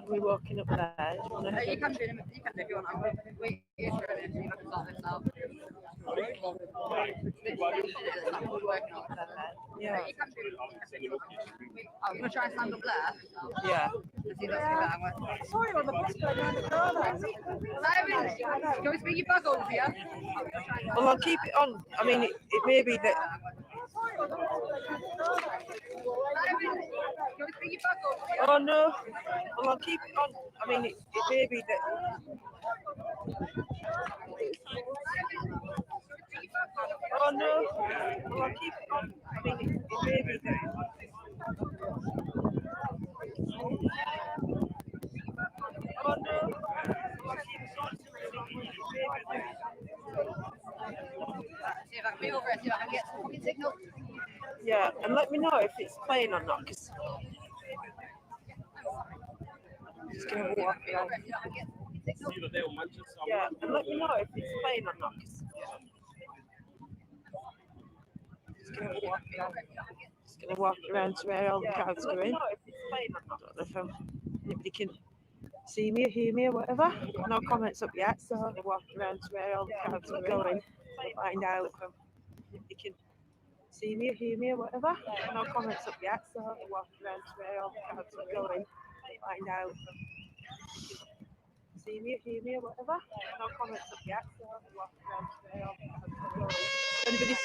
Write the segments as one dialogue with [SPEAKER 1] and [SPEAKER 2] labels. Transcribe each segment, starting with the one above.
[SPEAKER 1] We're walking up there.
[SPEAKER 2] You can do it if you want. I'm waiting for it so you can sort this out.
[SPEAKER 1] Yeah.
[SPEAKER 2] I'm going to try and stand up there.
[SPEAKER 1] Yeah.
[SPEAKER 2] Sorry, on the bus going around the corner. Can we speak your back over here?
[SPEAKER 1] Well, I'll keep it on. I mean, it may be that. Oh no. Well, I'll keep it on. I mean, it may be that. Oh no. Well, I'll keep it on. I mean, it may be that. Oh no.
[SPEAKER 2] See if I can be over it, see if I can get some fucking signal.
[SPEAKER 1] Yeah, and let me know if it's playing or not, because I'm just going to walk around. Yeah, and let me know if it's playing or not, because I'm just going to walk around. Just going to walk around to where all the crowds are in. I don't know if anybody can see me or hear me or whatever. No comments up yet, so I'm going to walk around to where all the crowds are going to find out if anybody can see me or hear me or whatever. No comments up yet, so I'm going to walk around to where all the crowds are going to find out if anybody can see me or hear me or whatever. No comments up yet, so I'm going to walk around to where all the crowds are going. Anybody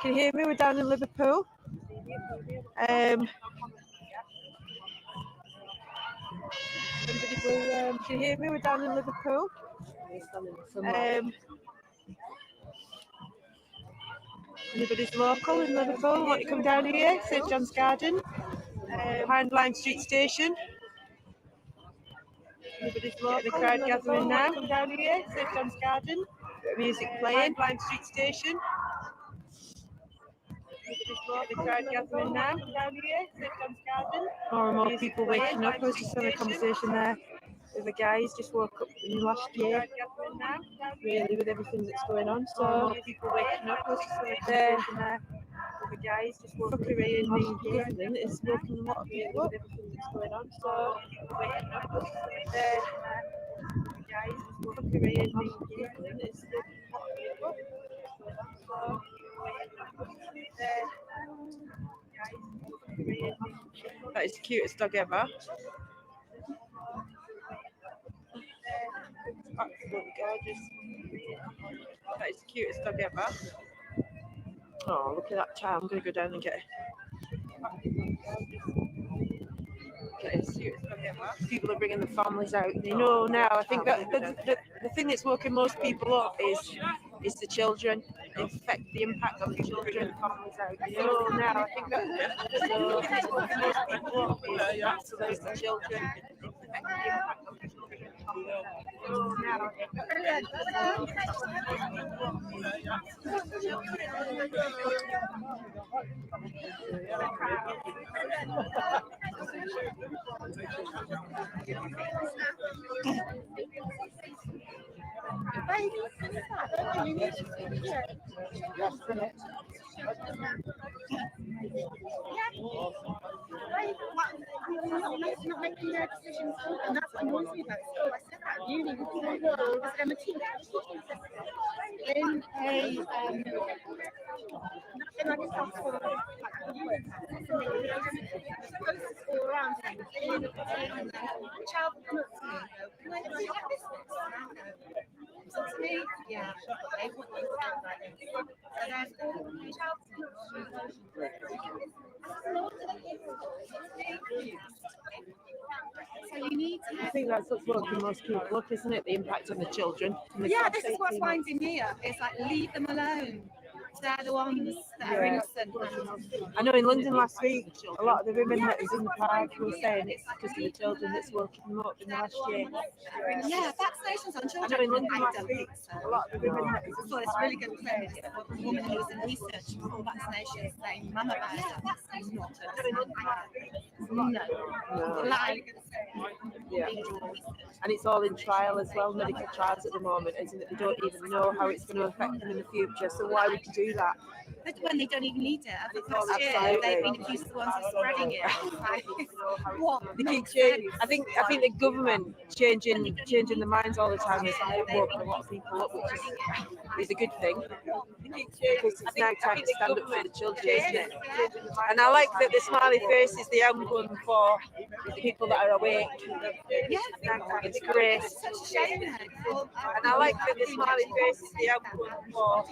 [SPEAKER 1] can hear me? We're down in Liverpool. Anybody can hear me? We're down in Liverpool. Anybody's local in Liverpool want to come down here? St John's Garden, behind Lime Street Station. Anybody's local? The crowd gathering now. Come down here, St John's Garden. Music playing, Lime Street Station. The crowd gathering now. Down here, St John's Garden. More and more people waking up. I was just having a conversation there with a guy who's just woke up in the last year, really, with everything that's going on. So more people waking up. I was just having a conversation there with a guy who's just woke up in the government is woken a lot of people up with everything that's going on. So people waking up. I was just having a conversation there with a guy who's just woke up in the government is woken a lot of people up. That is the cutest dog ever. Absolutely gorgeous. That is the cutest dog ever. Oh, look at that child. I'm going to go down and get it. People are bringing the families out. You know, now I think that the thing that's woken most people up is the children. The impact on the children, the families out. You know, now I think that the thing that's woken most people up is the children. The impact on the children.
[SPEAKER 3] Not making their decisions, and that's what annoys me about school. I said that at uni because I'm a teacher in a class for all around. A child will come up to me and go, "Can I have this?" So to me, yeah, they would understand like this. So there's all the child. So you need to.
[SPEAKER 1] I think that's what's working most people up, isn't it? The impact on the children.
[SPEAKER 3] Yeah, this is what's winding me up. It's like, leave them alone. they're the ones that are innocent.
[SPEAKER 1] I know in London last week, a lot of the women that was in the park were saying it's because of the children that's woken them up in the last year.
[SPEAKER 3] Yeah, vaccinations on
[SPEAKER 1] I
[SPEAKER 3] children.
[SPEAKER 1] know in London
[SPEAKER 3] I
[SPEAKER 1] last
[SPEAKER 3] don't
[SPEAKER 1] week,
[SPEAKER 3] think so.
[SPEAKER 1] a lot of the women that was
[SPEAKER 3] I
[SPEAKER 1] in
[SPEAKER 3] thought
[SPEAKER 1] the
[SPEAKER 3] it's
[SPEAKER 1] park
[SPEAKER 3] really good to say this woman who was in research for vaccinations saying mama bear is not a
[SPEAKER 1] No.
[SPEAKER 3] lying.
[SPEAKER 1] Yeah. And it's all in trial as well, medical trials at the moment, isn't it? They don't even know how it's going to affect them in the future, so why would you do that?
[SPEAKER 3] When they don't even need it. I think last year they've been accused of the ones who are spreading it. Like, what?
[SPEAKER 1] They keep changing. I think the government changing the minds all the time has woke a lot of people up, which is a good thing. Because it's now time to stand up for the children, isn't it? And I like that the smiley face is the emblem for the people that are awake.
[SPEAKER 3] Yeah,
[SPEAKER 1] it's great.
[SPEAKER 3] it's such a shame.
[SPEAKER 1] And I like that the smiley face is the emblem for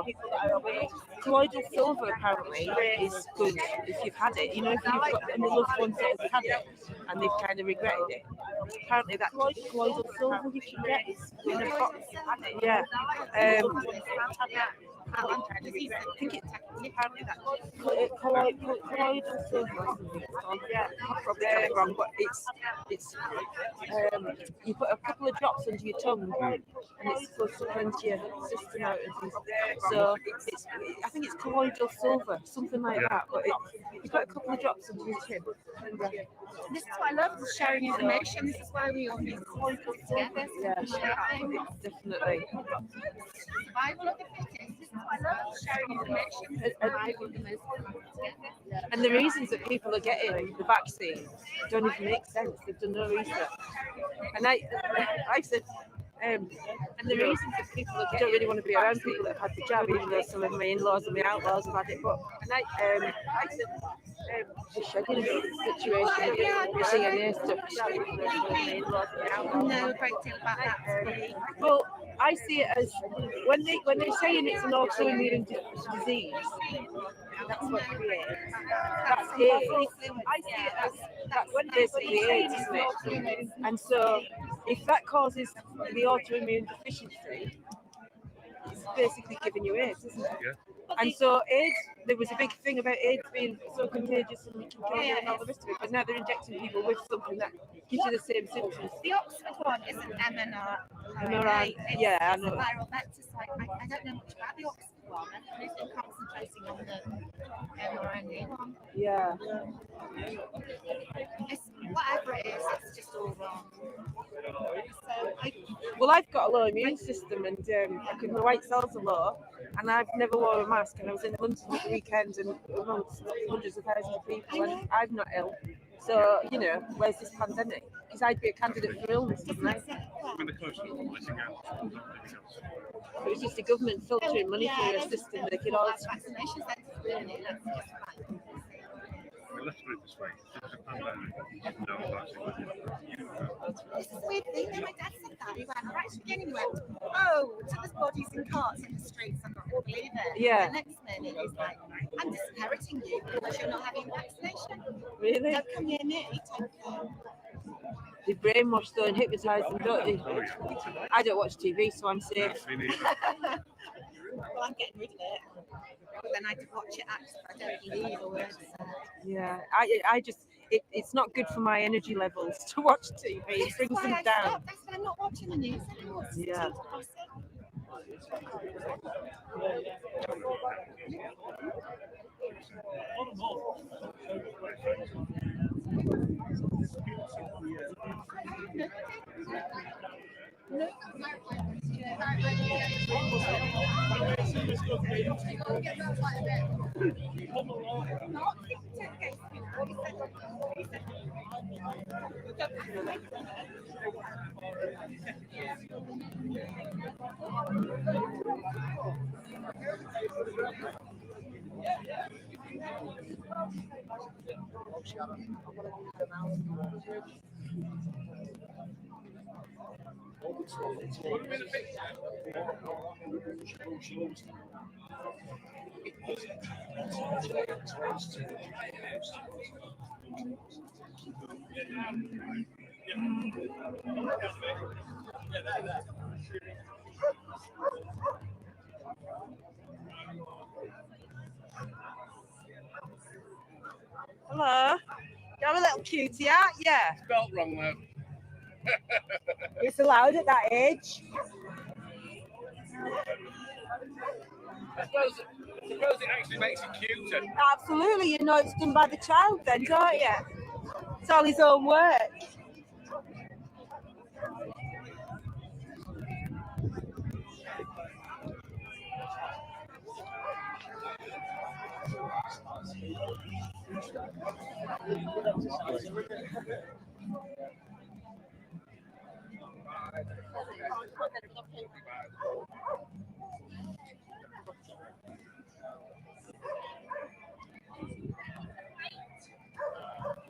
[SPEAKER 1] people that are awake. Colloidal silver apparently is good if you've had it. You know, if you've got any loved ones that have had it and they've kind of regretted it. Apparently that colloidal silver you can get is in a box. Yeah. I think it's apparently that colloidal silver or something. Yeah, I'll probably get it wrong, but it's you put a couple of drops under your tongue and it's supposed to cleanse your system out and things. So I think it's colloidal silver, something like that. But you put a couple of drops under your chin.
[SPEAKER 3] This is what I love, the sharing information. This is why we all need to work together.
[SPEAKER 1] Yeah, definitely.
[SPEAKER 3] Survival of the fittest. This is what I love, sharing information. Survival of the most together.
[SPEAKER 1] And the reasons that people are getting the vaccine don't even make sense. They've done no research. And I said, and the reasons that people don't really want to be around people that have had the jab, even though some of my in-laws and my outlaws have had it. But I said, the shedding situation, the DNA stuff.
[SPEAKER 3] No great deal about that.
[SPEAKER 1] Well, I see it as when they're saying it's an autoimmune disease. That's what creates. That's AIDS. I see it as that's basically AIDS, isn't it? And so, if that causes the autoimmune deficiency, it's basically giving you AIDS, isn't it?
[SPEAKER 4] Yeah.
[SPEAKER 1] And so AIDS, there was a big thing about AIDS being so contagious and you can kill you and all the rest of it, but now they're injecting people with something that gives you the same symptoms.
[SPEAKER 3] The Oxford one is an mRNA.
[SPEAKER 1] mRNA, yeah, I know.
[SPEAKER 3] It's a viral vector site. I don't know much about the Oxford one. I've only been concentrating on the mRNA one.
[SPEAKER 1] Yeah.
[SPEAKER 3] It's, whatever it is, it's just all wrong.
[SPEAKER 1] Well, I've got a low immune system and my white cells are low, and I've never worn a mask. And I was in London at the weekend and amongst hundreds of thousands of people, and I'm not ill. So, you know, where's this pandemic? Because I'd be a candidate for illness, wouldn't I? But it's just the government filtering money through a system that they could all.
[SPEAKER 4] Let's put it this way. It's a pandemic. No
[SPEAKER 3] This is a weird thing. My dad said that. He went, right at the beginning, he went, oh, so there's bodies in carts in the streets. I'm not going to believe it.
[SPEAKER 1] Yeah.
[SPEAKER 3] The next minute, he's like, I'm disinheriting you because you're not having a vaccination.
[SPEAKER 1] Really?
[SPEAKER 3] Don't come near me. Don't come.
[SPEAKER 1] They brainwash though and hypnotise them, don't they? I don't watch TV, so I'm safe.
[SPEAKER 3] Well, I'm getting rid of it. But then I had to watch it actually. I don't believe a word.
[SPEAKER 1] Yeah, I just, it's not good for my energy levels to watch TV. It brings them down.
[SPEAKER 3] That's why I'm not watching the news anymore. It's
[SPEAKER 1] Yeah. cutie, aren't you?
[SPEAKER 4] Spelt wrong though.
[SPEAKER 1] It's allowed at that age.
[SPEAKER 4] I suppose it actually makes it cuter.
[SPEAKER 1] Absolutely, you know it's done by the child then, don't you? It's all his own work.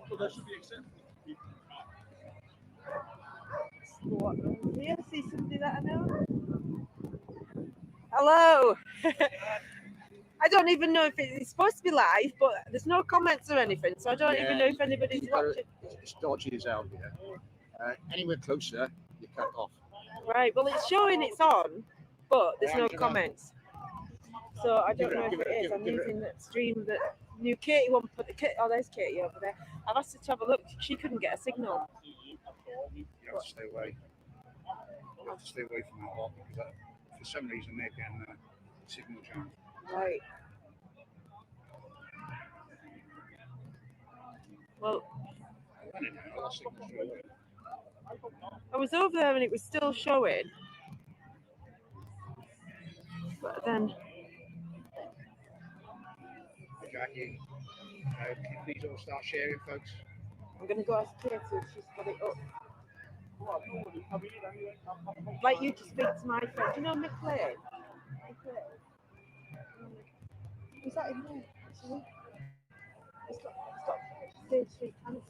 [SPEAKER 4] Well, that should be accepted.
[SPEAKER 1] Here, see somebody that I know. Hello. I don't even know if it's supposed to be live, but there's no comments or anything, so I don't even know if anybody's watching.
[SPEAKER 5] It's dodgy as hell here. Anywhere closer, you cut off.
[SPEAKER 1] Right, well, it's showing it's on, but there's no comments. So I don't know if it is. I'm using that stream that new Katie won't put the kit. Oh, there's Katie over there. I've asked her to have a look. She couldn't get a signal.
[SPEAKER 5] You have to stay away. You have to stay away from that lot because for some reason they're getting signal jammed.
[SPEAKER 1] Right. Well, I was over there and it was still showing. But then.
[SPEAKER 5] Jackie, can you please all start sharing, folks?
[SPEAKER 1] I'm going to go ask Katie if she's got it up. I'd like you to speak to my friend. Do you know McLean? Is that in there? It's got stage 3 cancer.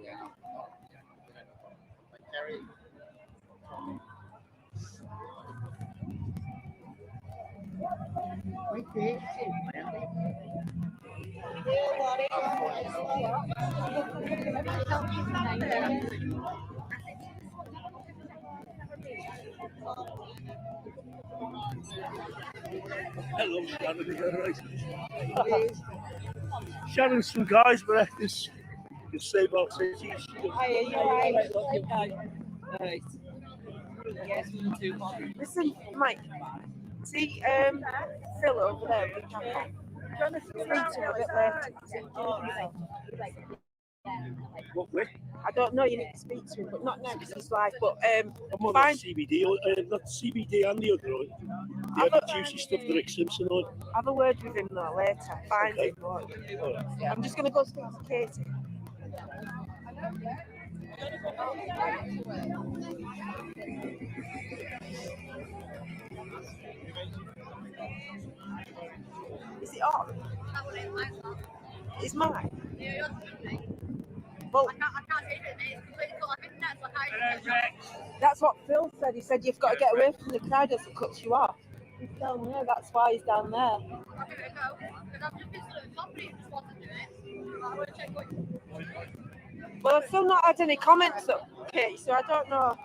[SPEAKER 5] Yeah. Terry.
[SPEAKER 6] Hello, Shannon. Shannon's from Guysborough. This is Saybrook City.
[SPEAKER 1] Hi, are you right? Listen, Mike. See, Phil over there. Do you want to speak to him a bit later?
[SPEAKER 6] What way?
[SPEAKER 1] I don't know. You need to speak to him, but not now because he's live. But
[SPEAKER 6] I'm on that CBD. Not CBD and the other one. The other juicy stuff that Rick Simpson on.
[SPEAKER 1] Have a word with him though later. Find him.
[SPEAKER 6] Right.
[SPEAKER 1] I'm just going to go speak to Katie. Is it on? It's mine. Well, that's what Phil said. He said you've got to get away from the crowd as it cuts you off. He's down there. That's why he's down there. Well, I've still not had any comments up, Kate, so I don't know.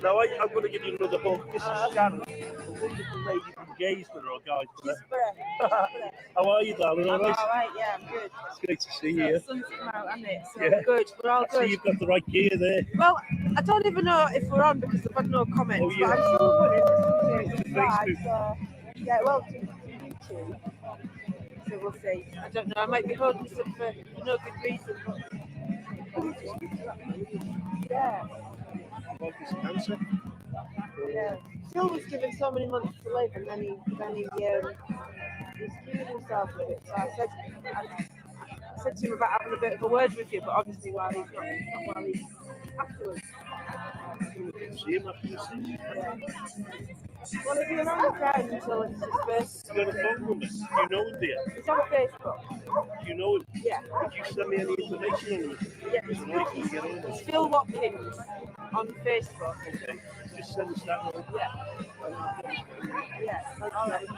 [SPEAKER 6] Now I'm going to give you another hug. This is Shannon, a wonderful lady from Gaysborough or Guysborough. How are you, darling? All right?
[SPEAKER 1] All right, yeah, I'm good.
[SPEAKER 6] It's great to see you.
[SPEAKER 1] The sun's come out, hasn't it? So
[SPEAKER 6] Yeah.
[SPEAKER 1] good. We're all
[SPEAKER 6] So
[SPEAKER 1] good.
[SPEAKER 6] you've got the right gear there.
[SPEAKER 1] Well, I don't even know if we're on because I've had no comments.
[SPEAKER 6] Oh, yeah.
[SPEAKER 1] But I'm still running. It's
[SPEAKER 6] Facebook.
[SPEAKER 1] live, so, yeah, well, to YouTube. So we'll see. I don't know. I might be holding some for no good reason. But yeah,
[SPEAKER 5] About this cancer.
[SPEAKER 1] yeah. Phil was given so many months to live, and then he was killing himself with it. So I said to him about having a bit of a word with you, but obviously while he's not while he's afterwards.
[SPEAKER 6] See him after this.
[SPEAKER 1] Well, if you're on the crowd until it's his birthday,
[SPEAKER 6] You got a phone number? Do you know him, dear?
[SPEAKER 1] it's on Facebook.
[SPEAKER 6] Do you know him?
[SPEAKER 1] Yeah.
[SPEAKER 6] Could you send me any information on him?
[SPEAKER 1] Yeah,
[SPEAKER 6] So I can get on
[SPEAKER 1] it's
[SPEAKER 6] this.
[SPEAKER 1] Phil Watkins on Facebook.
[SPEAKER 6] Okay. Just send us that one.
[SPEAKER 1] Yeah. Yeah. All right.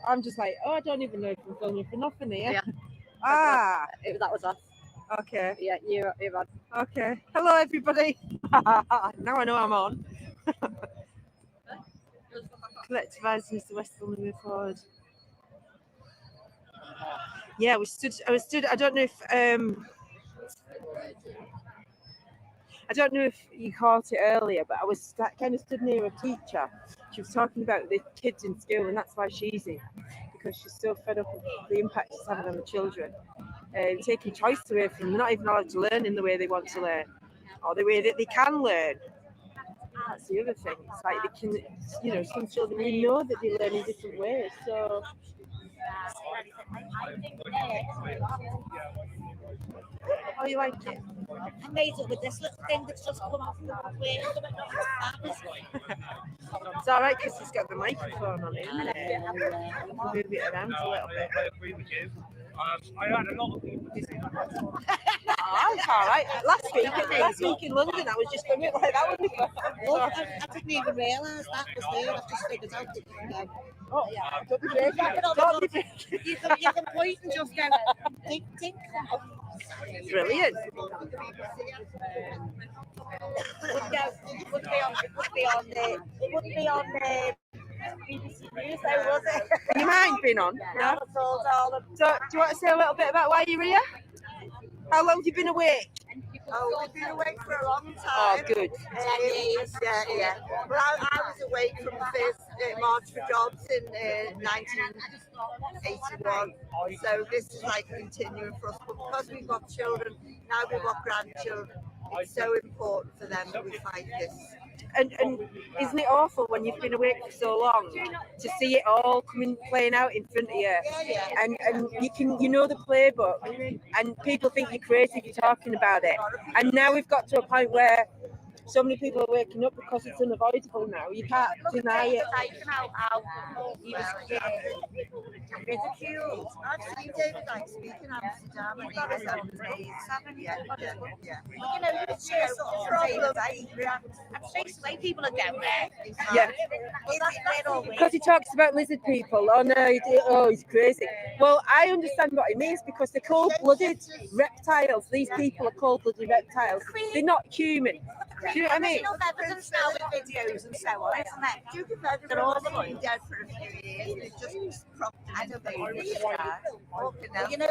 [SPEAKER 1] I'm just like, oh, I don't even know if I'm filming for nothing here.
[SPEAKER 2] Yeah.
[SPEAKER 1] Ah,
[SPEAKER 2] That was us.
[SPEAKER 1] okay.
[SPEAKER 2] Yeah, you're on.
[SPEAKER 1] Okay. Hello, everybody. Now I know I'm on. Collective eyes, Mr. Westall, moving forward. Yeah, I stood. I don't know if I don't know if you caught it earlier, but I was kind of stood near a teacher. She was talking about the kids in school, and that's why she's in, because she's so fed up with the impact it's having on the children, taking choice away from them. They're not even allowed to learn in the way they want to learn, or the way that they can learn. That's the other thing. It's like they can, you know, some children, we know that they learn in different ways. So, oh, you like it?
[SPEAKER 3] I made it with this little thing that's just come off the way.
[SPEAKER 1] It's all right because it's got the microphone on it, isn't it? You can move it around a little bit.
[SPEAKER 4] I agree with you. I had a lot of people.
[SPEAKER 1] Oh, it's all right. Last week in London, I was just a bit like that one.
[SPEAKER 3] Well, I didn't even realise that was there. I just figured out that you know.
[SPEAKER 1] Oh, don't be breaking. Don't be breaking.
[SPEAKER 3] You can point and just go tink tink.
[SPEAKER 1] Brilliant.
[SPEAKER 3] It wouldn't be on BBC News, though, was it?
[SPEAKER 1] You mind being on? No. So, do you want to say a little bit about why you're here? How long have you been awake?
[SPEAKER 7] Oh, we've been awake for a long time.
[SPEAKER 1] Oh, good.
[SPEAKER 3] 10 years.
[SPEAKER 7] Yeah. But I was awake from the first March for Jobs in 1981. So this is like continuing for us. But because we've got children, now we've got grandchildren, it's so important for them that we fight this.
[SPEAKER 1] And isn't it awful when you've been awake for so long to see it all coming playing out in front of you? And you know the playbook, and people think you're crazy if you're talking about it. And now we've got to a point where so many people are waking up because it's unavoidable now. You can't deny it.
[SPEAKER 3] He was ridiculed.
[SPEAKER 7] I've seen David Icke speak in Amsterdam, and he was amazing. Yeah.
[SPEAKER 3] You know, you share sort of problems. And straight away, people are down there.
[SPEAKER 1] Yeah. Because he talks about lizard people. Oh no, he's crazy. Well, I understand what he means because they're cold-blooded reptiles. These people are cold-blooded reptiles. They're not human. Do you know what I mean?
[SPEAKER 3] There's enough evidence now with videos and so on, isn't there?
[SPEAKER 7] Duke of Edinburgh has been dead for a few years. It just propped
[SPEAKER 3] I don't believe it.
[SPEAKER 7] you
[SPEAKER 3] You know,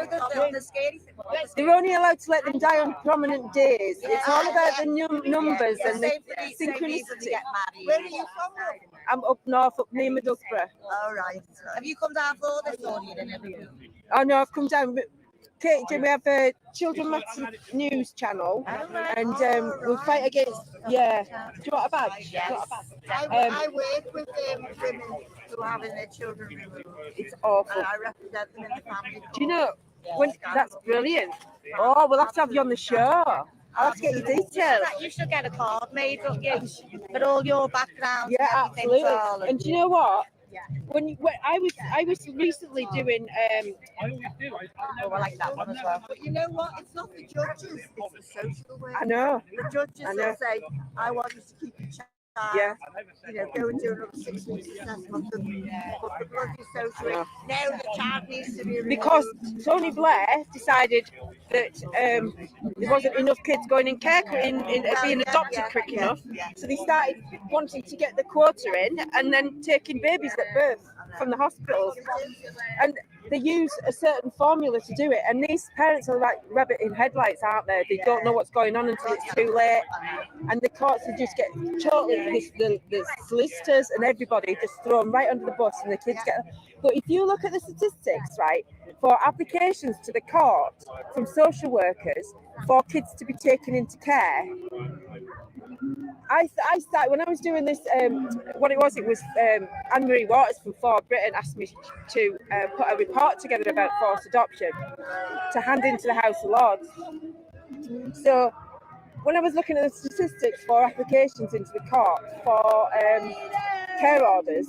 [SPEAKER 3] the scary thing was
[SPEAKER 1] They're only allowed to let them die on prominent days. It's all about the numbers and the synchronicity.
[SPEAKER 7] Where are you from?
[SPEAKER 1] I'm up north, up near Middlesbrough.
[SPEAKER 7] All right.
[SPEAKER 3] Have you come down for this or you didn't ever do?
[SPEAKER 1] Oh no, I've come down. Katie-Jayne, we have a Children Matter News channel, and we'll fight against. Yeah. Do you want a badge?
[SPEAKER 7] Yes. I work with women who are having their children removed.
[SPEAKER 1] It's awful.
[SPEAKER 7] And I represent them in the family.
[SPEAKER 1] Do you know? That's brilliant. Oh, we'll have to have you on the show. I'll have to get your details.
[SPEAKER 3] You should get a card made up, you, with all your background.
[SPEAKER 1] Yeah,
[SPEAKER 3] and everything,
[SPEAKER 1] absolutely.
[SPEAKER 3] darling.
[SPEAKER 1] And do you know what? When I was recently doing
[SPEAKER 3] Oh, I like that one as well.
[SPEAKER 7] But you know what? It's not the judges, it's the social work.
[SPEAKER 1] I know.
[SPEAKER 7] The judges will say, I want you to keep your child.
[SPEAKER 1] Yeah.
[SPEAKER 7] You know, go and do another 6 weeks assessment. But the bloody social work. Now the child needs to be removed.
[SPEAKER 1] Because Tony Blair decided that there wasn't enough kids going in care in being adopted quick enough, so they started wanting to get the quota in and then taking babies at birth. from the hospitals, and they use a certain formula to do it. And these parents are like rabbit in headlights, aren't they? They don't know what's going on until it's too late, and the courts are just get totally the solicitors and everybody just thrown right under the bus, and the kids get. But if you look at the statistics, right, for applications to the court from social workers for kids to be taken into care, I started when I was doing this. What it was Anne-Marie Waters from Ford Britain asked me to put a report together about forced adoption to hand into the House of Lords. So when I was looking at the statistics for applications into the court for care orders,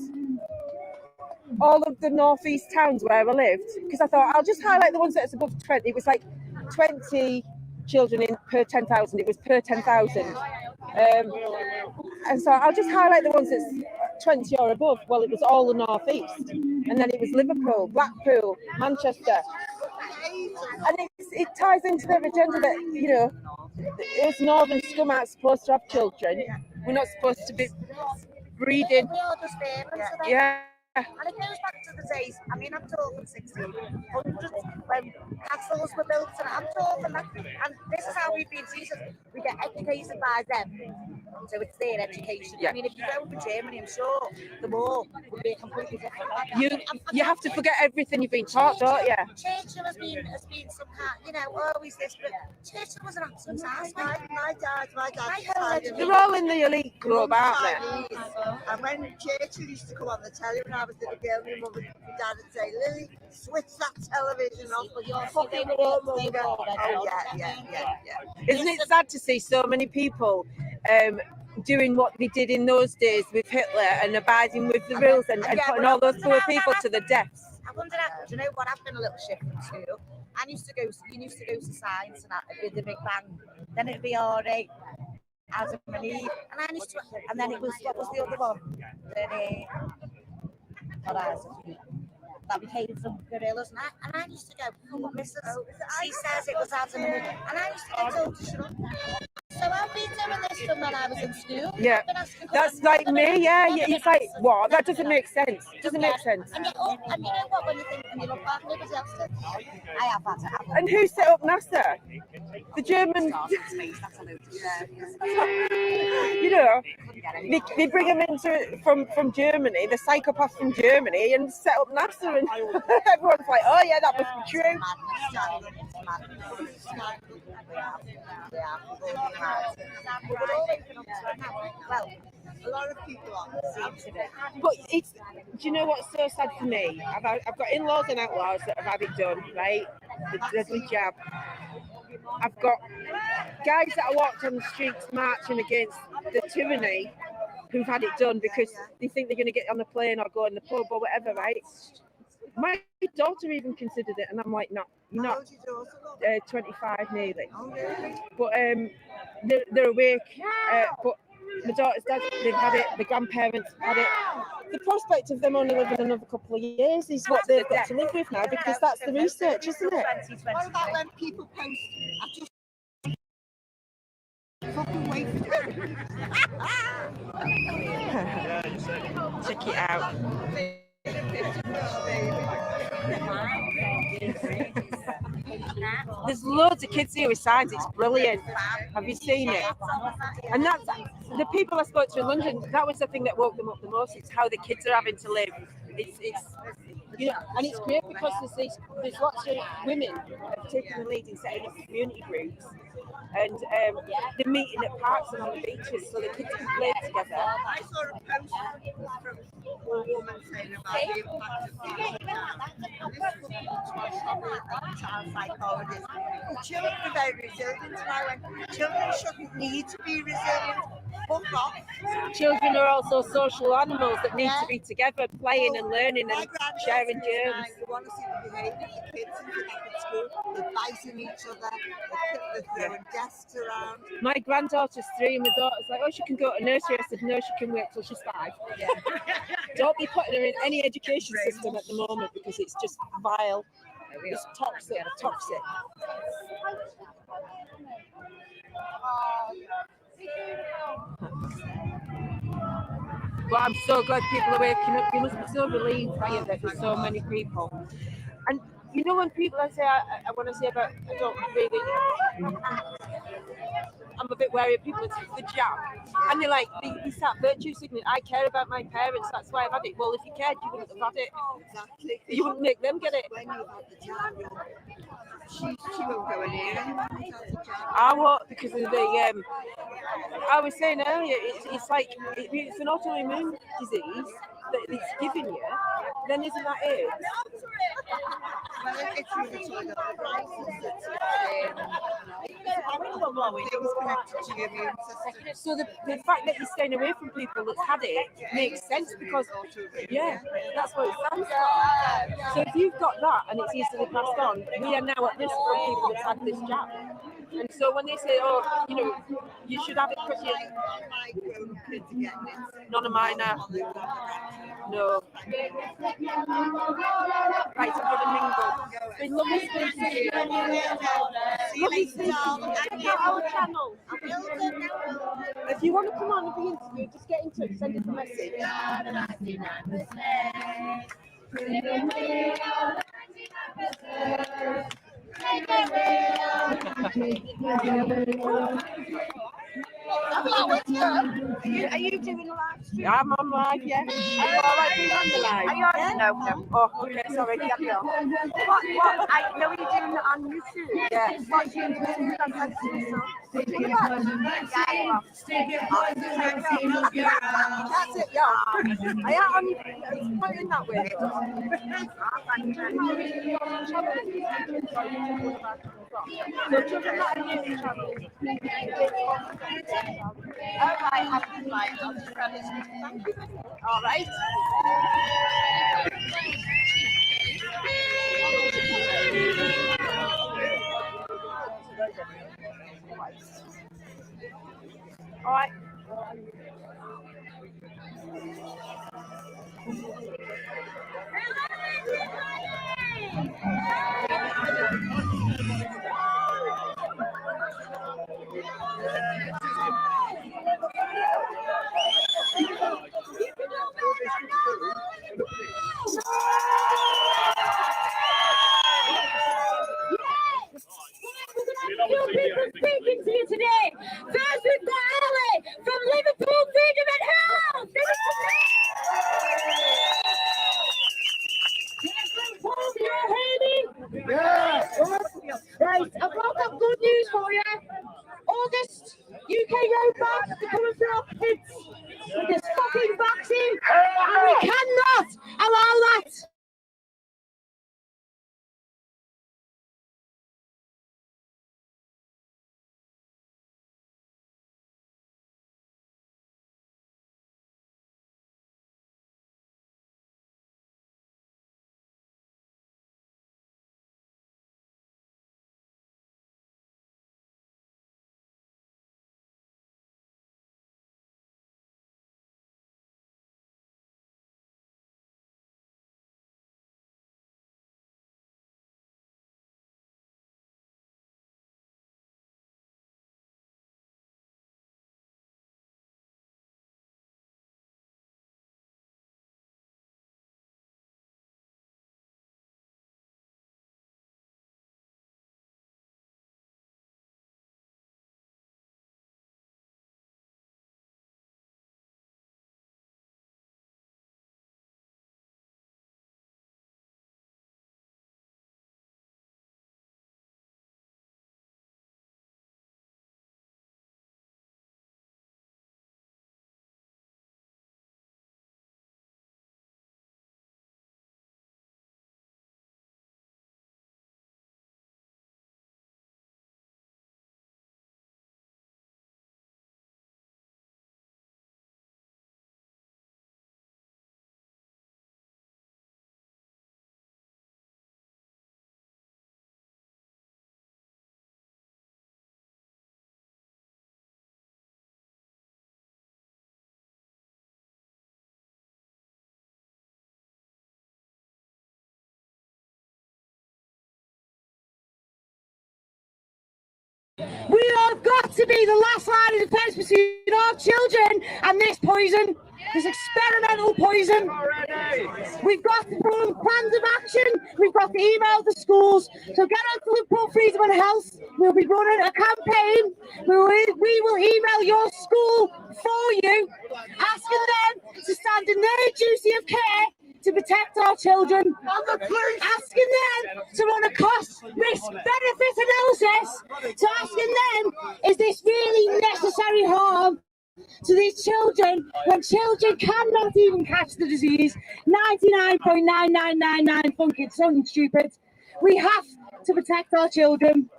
[SPEAKER 1] all of the northeast towns where I lived, because I thought I'll just highlight the ones that's above 20. It was like 20 children in per 10,000. It was per 10,000. And so I'll just highlight the ones that's 20 or above. Well, it was all the northeast, and then it was Liverpool, Blackpool, Manchester, and it ties into their agenda that, you know, us northern scum aren't supposed to have children. We're not supposed to be breeding.
[SPEAKER 3] We all just famous.
[SPEAKER 1] Yeah.
[SPEAKER 3] And it goes back to the days, I mean, I'm talking 1600s when castles were built, and I'm talking that, and this is how we've been treated. We get educated by them, so it's their education.
[SPEAKER 1] Yeah.
[SPEAKER 3] I mean, if you go to Germany, I'm sure the war would be completely different.
[SPEAKER 1] You have to forget everything you've been taught, don't you?
[SPEAKER 3] Churchill has been some kind, you know, always this, but Churchill was an absolute ass.
[SPEAKER 7] My dad.
[SPEAKER 1] They're all in the elite club, aren't they?
[SPEAKER 7] And when Churchill used to come on the telly when I was a little girl, my mum and dad would say, "Lily, switch that television off." Fucking yeah.
[SPEAKER 1] Isn't it sad to see so many people doing what they did in those days with Hitler and abiding with the rules and putting all those poor people to the deaths?
[SPEAKER 3] I wonder, do you know what? I've been a little shift from school. You used to go to science and that with the Big Bang. Then it'd be all right. Adam and Eve, and then it was, what was the other one? That became some gorillas, and I used to go, "Oh, Mrs. She says it was Adam and Eve," and I used to get told to shut up. So I've been doing this from when I was in school.
[SPEAKER 1] Yeah, that's like me. Yeah, it's like, what? That doesn't make sense. Doesn't make sense.
[SPEAKER 3] And you know what? When you look back, nobody else did. I have had to have.
[SPEAKER 1] And who set up NASA? The Germans. You know, they bring them into from Germany, the psychopaths from Germany, and set up NASA, and everyone's like, "Oh yeah, that must be true."
[SPEAKER 3] Well,
[SPEAKER 7] a lot of people seem to be.
[SPEAKER 1] But it's, do you know what's so sad for me? I've got in-laws and outlaws that have had it done, right? The deadly jab. I've got guys that I walked on the streets marching against the tyranny who've had it done because they think they're going to get on a plane or go in the pub or whatever, right? My daughter even considered it, and I'm like, no, you're not. 25 nearly.
[SPEAKER 7] Oh, really?
[SPEAKER 1] But they're awake. But my daughter's dad, they've had it. The grandparents have had it. The prospect of them only living another couple of years is what they've got to live with now, because that's the research, isn't it?
[SPEAKER 7] What about when people post? I just fucking wait for
[SPEAKER 1] Check it out. There's loads of kids here with signs. It's brilliant. Have you seen it? And that's the people I spoke to in London. That was the thing that woke them up the most. It's how the kids are having to live. It's you know, and it's great because there's lots of women have taken the lead in setting up community groups, and they're meeting at parks and on the beaches so the kids can play together.
[SPEAKER 7] I saw a post from a woman saying about the impact of this child psychologist. Well, children are very resilient, and I went, children shouldn't need to be resilient. Fuck off.
[SPEAKER 1] Children are also social animals that need to be together, playing and learning and sharing germs.
[SPEAKER 7] You want to see the behaviour of the kids at school. They're biting each other, they're throwing desks around.
[SPEAKER 1] My granddaughter's 3 and my daughter's like, oh, she can go to nursery. I said, no, she can wait till she's 5.
[SPEAKER 7] Yeah.
[SPEAKER 1] Don't be putting her in any education system at the moment because it's just vile. It's toxic. But I'm so glad people are waking up. You must be so relieved, are you, that there's so many people. And you know when people I say I want to say about I don't really I'm a bit wary of people that take the jab and they're like they start virtue signaling. I care about my parents, that's why I've had it. Well, if you cared, you wouldn't have had it.
[SPEAKER 7] Exactly.
[SPEAKER 1] You wouldn't make them get it.
[SPEAKER 7] When you have the jab, she won't go near anyone who has a jab.
[SPEAKER 1] I won't because of the I was saying earlier, it's like it's an autoimmune disease that it's giving you. Then isn't that it?
[SPEAKER 7] Well, it's rheumatoid arthritis. Things connected to your immune system.
[SPEAKER 1] So the fact that you're staying away from people that's had it makes sense because that's what it stands for. So if you've got that and it's easily passed on, we are now at risk from people that's had this jab. And so when they say, oh, you know, you should have it because you
[SPEAKER 7] My grown kids are getting it.
[SPEAKER 1] none of mine are. No. Right, I'm going to mingle. It's been lovely speaking to you. Lovely speaking to you. Check out our channel. If you want to come on and be interviewed, just get in touch, send us a message.
[SPEAKER 7] Are you doing a live stream?
[SPEAKER 1] I'm on live, yeah. Are you all right being on the live?
[SPEAKER 2] Are you on? No.
[SPEAKER 1] Oh, okay, sorry, carry on.
[SPEAKER 2] What? I know you're doing it on YouTube.
[SPEAKER 1] Yeah.
[SPEAKER 2] What you doing?
[SPEAKER 1] That's it, yeah. I am on you. Put it in that way. So children not on your channel. All right. All right.
[SPEAKER 8] Speaking to you today. First, we've got Ali from Liverpool Freedom and Health. Yeah. Right, I've got good news for you. August, UK road bike to come and for our kids with this fucking vaccine, and we cannot allow that. We have got to be the last line of defence between our children and this poison. There's experimental poison. We've got the plans of action. We've got to email the schools. So get on to Liverpool Freedom and Health. We'll be running a campaign. We will email your school for you, asking them to stand in their duty of care to protect our children. Asking them to run a cost, risk, benefit analysis. So asking them, is this really necessary harm to these children when children cannot even catch the disease? 99.9999 fucking something stupid. We have to protect our children.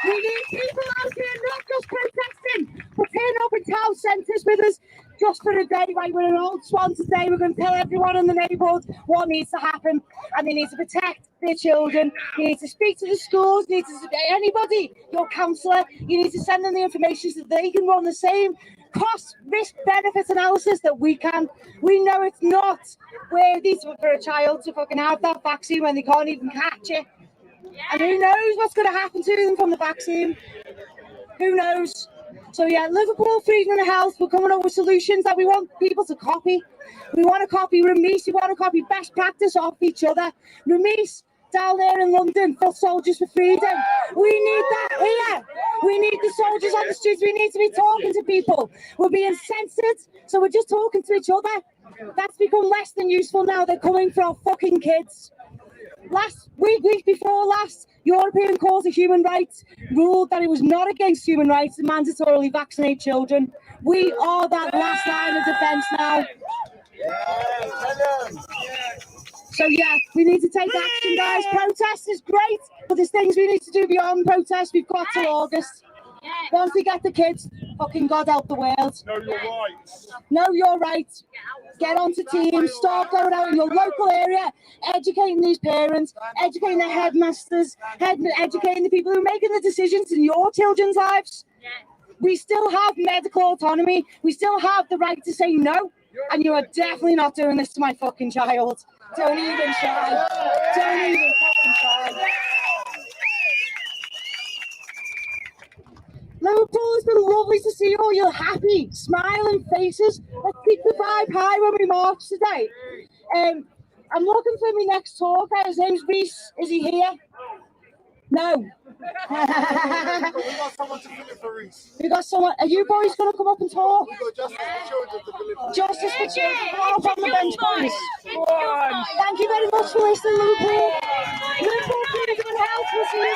[SPEAKER 8] We need people out here not just protesting, but turning up in town centres with us just for a day. Right, we're an old swan today. We're going to tell everyone in the neighbourhood what needs to happen, and they need to protect their children. You need to speak to the schools. You need to anybody, your counsellor. You need to send them the information so they can run the same cost, risk, benefit analysis that we can. We know it's not worthy for a child to fucking have that vaccine when they can't even catch it. And who knows what's going to happen to them from the vaccine? Who knows? So yeah, Liverpool Freedom and Health, we're coming up with solutions that we want people to copy. We want to copy Remise, we want to copy best practice off each other. Remise, down there in London, for Soldiers for Freedom. We need that here. We need the soldiers on the streets. We need to be talking to people. We're being censored, so we're just talking to each other. That's become less than useful now. They're coming for our fucking kids. Last week before last, European Court of Human Rights ruled that it was not against human rights to mandatorily vaccinate children. We are that last line of defence now. So yeah, we need to take action, guys. Protest is great, but there's things we need to do beyond protest. We've got till August. Once we get the kids, fucking God help the world. Know your rights. Know your rights. Get onto teams. Start going out in your local area, educating these parents, educating the headmasters, educating the people who are making the decisions in your children's lives. We still have medical autonomy. We still have the right to say no. And you are definitely not doing this to my fucking child. Don't even try. Don't even fucking try. Liverpool, it's been lovely to see all your happy, smiling faces. Let's keep the vibe high when we march today. I'm looking for my next talker. His name's Reese. Is he here? No.
[SPEAKER 9] We got someone to fill it for Reese.
[SPEAKER 8] We got someone. Are you boys going to come up and talk?
[SPEAKER 9] We got Justice for Children to fill it for
[SPEAKER 8] Justice for Children. Come up on the bench, boys. Thank you very much for listening, Liverpool. Liverpool Freedom and Health. We'll see you there.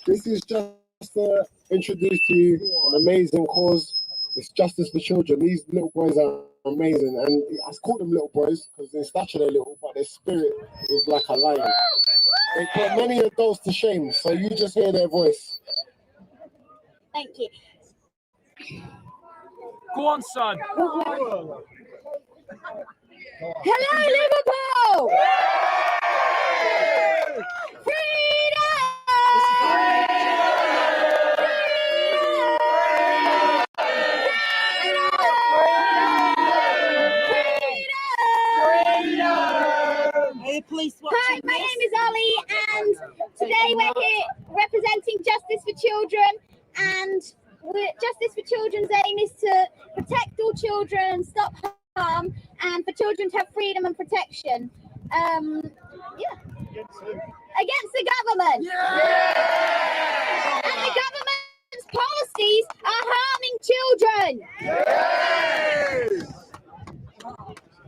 [SPEAKER 9] This is just to introduce to you an amazing cause. It's Justice for Children. These little boys are amazing, and I call them little boys because in stature they're little, but their spirit is like a lion. They put many adults to shame, so you just hear their voice.
[SPEAKER 8] Thank you.
[SPEAKER 6] Go on, son.
[SPEAKER 8] Hello, Liverpool! Freedom!
[SPEAKER 10] Hi, my name is Ollie, and today we're here representing Justice for Children. And Justice for Children's aim is to protect all children, stop harm, and for children to have freedom and protection. Against the government. And the government's policies are harming children.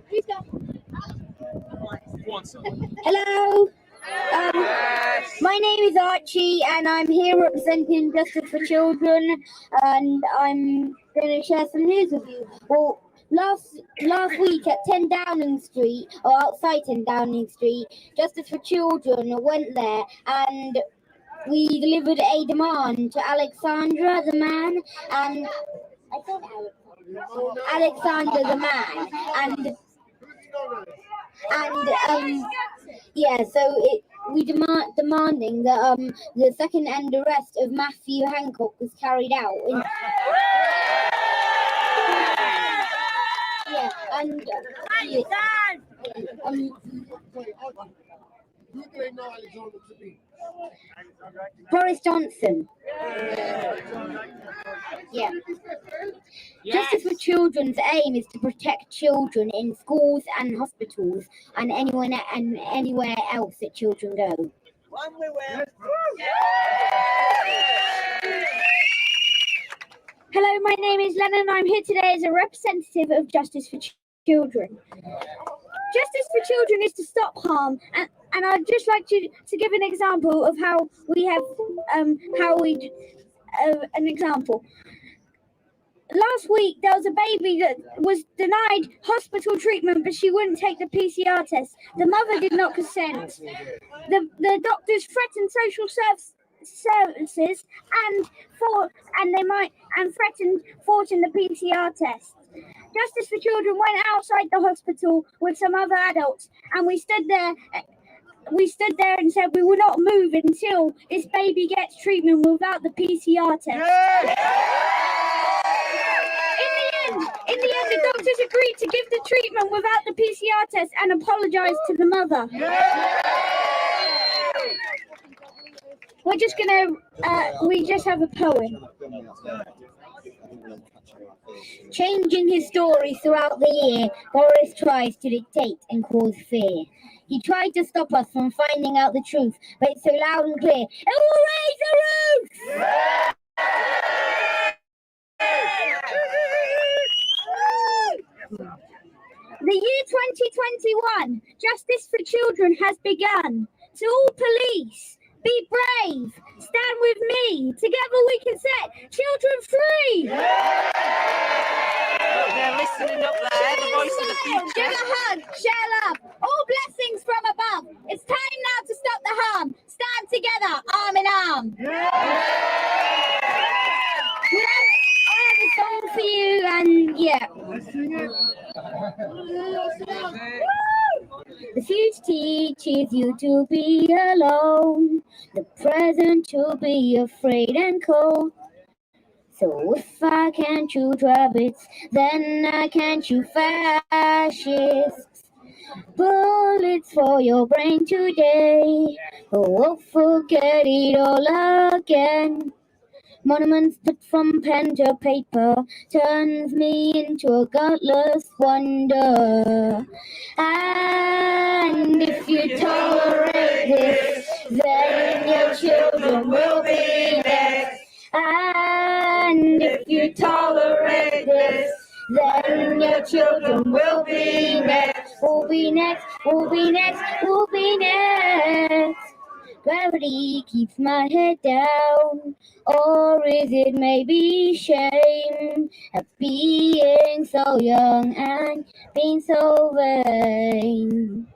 [SPEAKER 10] Please go. Hello. My name is Archie, and I'm here representing Justice for Children, and I'm going to share some news with you. Well, last week at 10 Downing Street, or outside 10 Downing Street, Justice for Children went there, and we delivered a demand to Alexandra, the man, and I said Alexander, the man, and we demanding that the second-hand arrest of Matthew Hancock was carried out.
[SPEAKER 9] Who do they know Alexander to be?
[SPEAKER 10] Boris Johnson. Yeah. Justice for Children's aim is to protect children in schools and hospitals and anywhere else that children go. Hello, my name is Lennon. I'm here today as a representative of Justice for Children. Justice for Children is to stop harm, and I'd just like to give an example of how we have an example. Last week, there was a baby that was denied hospital treatment, but she wouldn't take the PCR test. The mother did not consent. The doctors threatened social services and threatened forcing the PCR test. Justice for Children went outside the hospital with some other adults, and we stood there and said we will not move until this baby gets treatment without the PCR test. In the end, the doctors agreed to give the treatment without the PCR test and apologized to the mother. We just have a poem. Changing his story throughout the year, Boris tries to dictate and cause fear. He tried to stop us from finding out the truth, but it's so loud and clear. It will raise the roof! The year 2021, Justice for Children has begun. To all police, be brave, stand with me. Together we can set children free.
[SPEAKER 1] They're listening up there, the voice of the future.
[SPEAKER 10] Give a hug, share love, all blessings from above. It's time now to stop the harm. Stand together, arm in arm. I have a song for you, and yeah. The future teaches you to be alone, the present to be afraid and cold. So if I can't shoot rabbits, then I can't shoot fascists. Bullets for your brain today, oh, forget it all again. Monuments put from pen to paper turns me into a godless wonder. And if you tolerate this, then your children will be next. And if you tolerate this, then your children will be next. We'll be next, we'll be next, we'll be next. Gravity keeps my head down, or is it maybe shame at being so young and being so vain?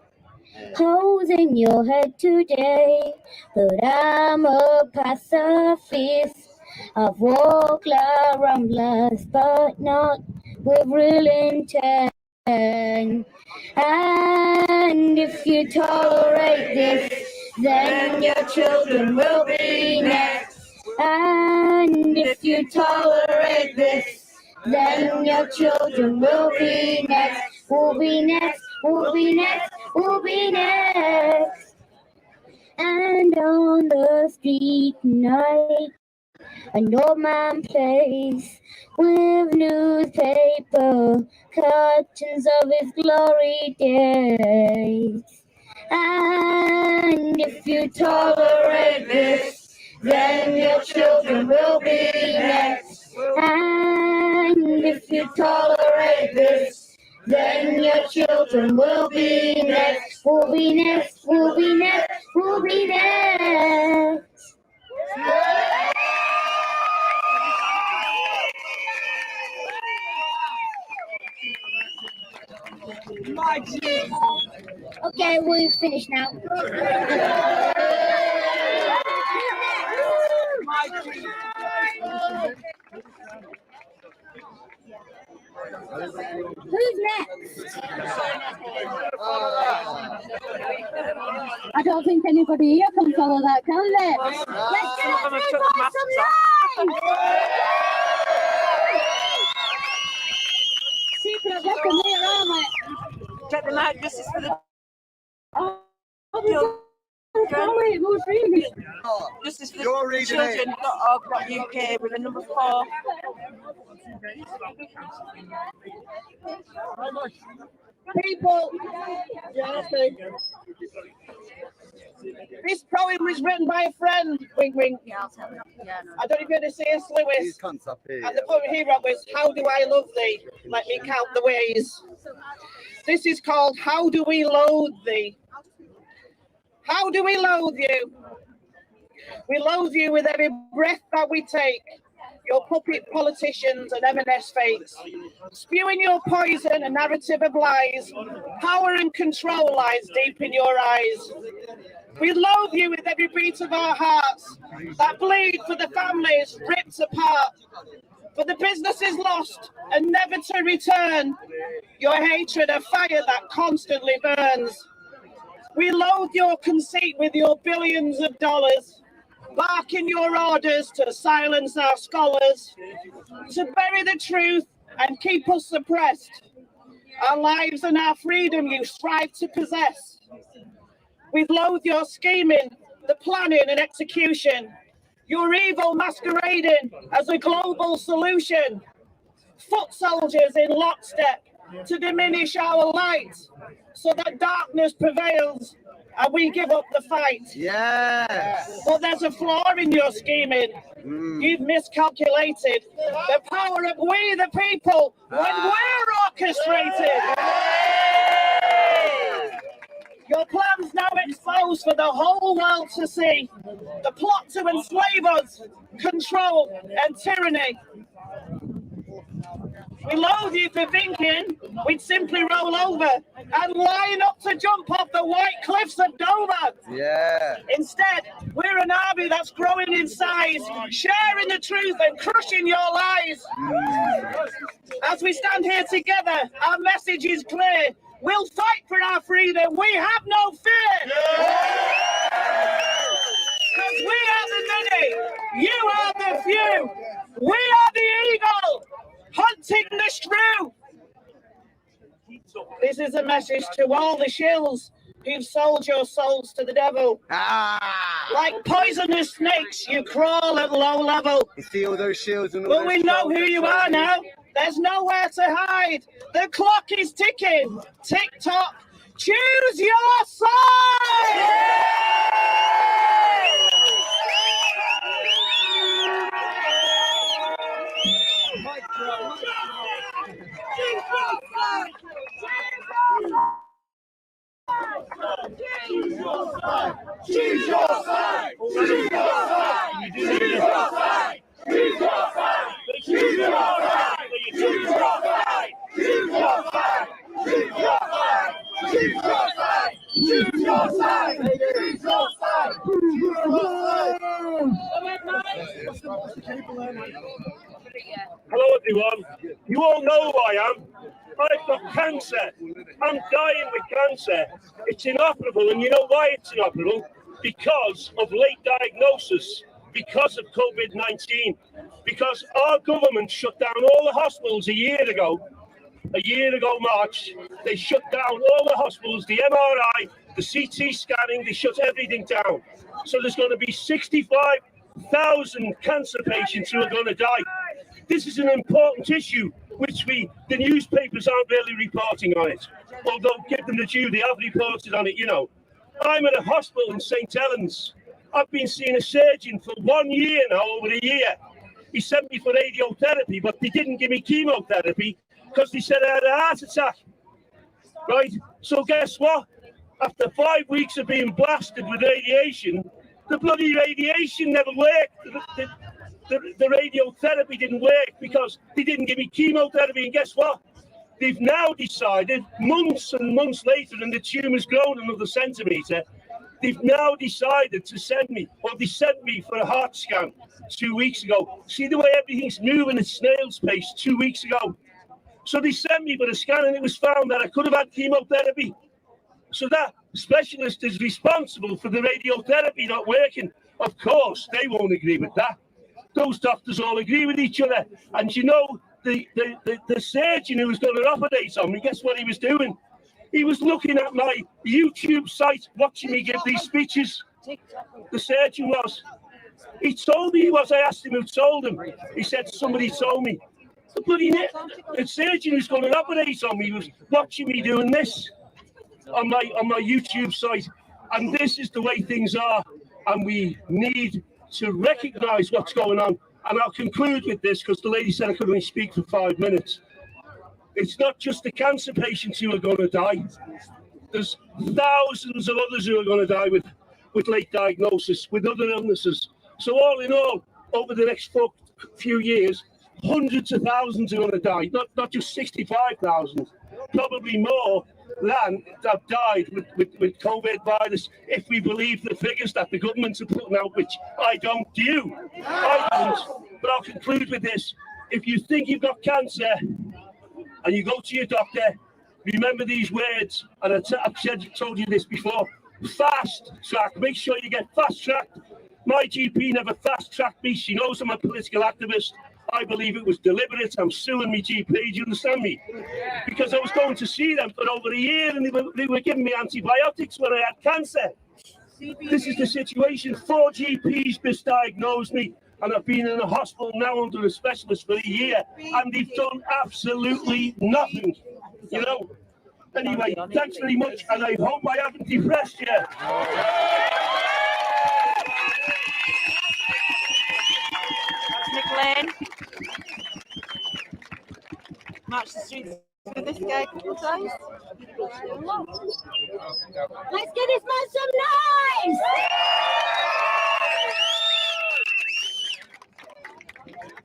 [SPEAKER 10] Holes in your head today, but I'm a pacifist. I've walked like ramblers, but not with real intent. And if you tolerate this, then your children will be next. And if you tolerate this, then your children will be next. We'll be next, we'll be next, we'll be next. And on the street tonight, an old man plays with newspaper curtains of his glory days. And if you tolerate this, then your children will be next. And if you tolerate this, then your children will be next. We'll be next, we'll be next, we'll be next. Okay, we're finished now. Who's next? I don't think anybody here can follow that, can they? Let's get everybody some lines! Secret weapon here, aren't we?
[SPEAKER 1] Get the mic, this is for the Justice for
[SPEAKER 11] You're reading
[SPEAKER 1] children.org.uk with the number 4.
[SPEAKER 8] People, this poem was written by a friend, wink wink. I don't know if you're going to C.S. Lewis. And the poem he wrote was, "How do I love thee? Let me count the ways." This is called "How Do We Loathe Thee?" How do we loathe you? We loathe you with every breath that we take. Your puppet politicians and M&S fakes, spewing your poison, a narrative of lies. Power and control lies deep in your eyes. We loathe you with every beat of our hearts that bleed for the families ripped apart, for the businesses lost and never to return. Your hatred, a fire that constantly burns. We loathe your conceit with your billions of dollars, barking your orders to silence our scholars, to bury the truth and keep us suppressed. Our lives and our freedom you strive to possess. We loathe your scheming, the planning and execution, your evil masquerading as a global solution. Foot soldiers in lockstep to diminish our light, so that darkness prevails and we give up the fight.
[SPEAKER 11] Yes.
[SPEAKER 8] But there's a flaw in your scheming. You've miscalculated the power of we the people when we're orchestrated. Your plans now exposed for the whole world to see. The plot to enslave us, control and tyranny. We loathe you for thinking we'd simply roll over and line up to jump off the white cliffs of Dover.
[SPEAKER 11] Yeah.
[SPEAKER 8] Instead, we're an army that's growing in size, sharing the truth and crushing your lies. As we stand here together, our message is clear. We'll fight for our freedom. We have no fear. Because we are the many, you are the few. We are the eagle, hunting the shrew. This is a message to all the shills who've sold your souls to the devil. Like poisonous snakes, you crawl at low level.
[SPEAKER 11] You see all those shields and all
[SPEAKER 8] But
[SPEAKER 11] those
[SPEAKER 8] we know who
[SPEAKER 11] shoulders,
[SPEAKER 8] you are now. There's nowhere to hide. The clock is ticking. Tick tock. Choose your side.
[SPEAKER 6] Choose your side. Choose your side. Choose your side. Choose your side. Choose your side. Choose your side. Choose your side. Choose your side. Choose your side. Choose your side. Choose your side. Choose your side. Hello everyone. You all know who I am. I've got cancer. I'm dying with cancer. It's inoperable, and you know why it's inoperable? Because of late diagnosis, because of COVID-19, because our government shut down all the hospitals a year ago March. They shut down all the hospitals, the MRI, the CT scanning, they shut everything down. So there's going to be 65,000 cancer patients who are going to die. This is an important issue, which the newspapers aren't really reporting on it. Although, give them the due, they have reported on it, you know. I'm at a hospital in St. Helens. I've been seeing a surgeon for 1 year now, over a year. He sent me for radiotherapy, but they didn't give me chemotherapy because they said I had a heart attack. Right? So guess what? After 5 weeks of being blasted with radiation, the bloody radiation never worked. The radiotherapy didn't work because they didn't give me chemotherapy. And guess what? They've now decided, months and months later, and the tumour's grown another centimetre, they've now decided to send me, or they sent me for a heart scan 2 weeks ago. See the way everything's moving at snail's pace 2 weeks ago? So they sent me for a scan, and it was found that I could have had chemotherapy. So that specialist is responsible for the radiotherapy not working. Of course, they won't agree with that. Those doctors all agree with each other. And you know, the surgeon who was going to operate on me, guess what he was doing? He was looking at my YouTube site, watching me give these speeches. The surgeon was. He told me he was. I asked him who told him. He said, somebody told me. The bloody the surgeon who's going to operate on me was watching me doing this on my YouTube site. And this is the way things are. And we need to recognise what's going on. And I'll conclude with this because the lady said I could only speak for 5 minutes. It's not just the cancer patients who are going to die. There's thousands of others who are going to die with late diagnosis, with other illnesses. So all in all, over the next few years, hundreds of thousands are going to die, not just 65,000, probably more than have died with COVID virus, if we believe the figures that the governments are putting out, which I don't do. I don't. But I'll conclude with this. If you think you've got cancer and you go to your doctor, remember these words, and I've told you this before, fast track. Make sure you get fast tracked. My GP never fast tracked me. She knows I'm a political activist. I believe it was deliberate. I'm suing my GP. Do you understand me? Because I was going to see them for over a year and they were giving me antibiotics when I had cancer. This is the situation. 4 GPs misdiagnosed me and I've been in a hospital now under a specialist for a year and they've done absolutely nothing. You know? Anyway, thanks very much and I hope I haven't depressed you.
[SPEAKER 1] Nick Lane. March the streets with this guy a couple of times.
[SPEAKER 8] Let's give this man some noise!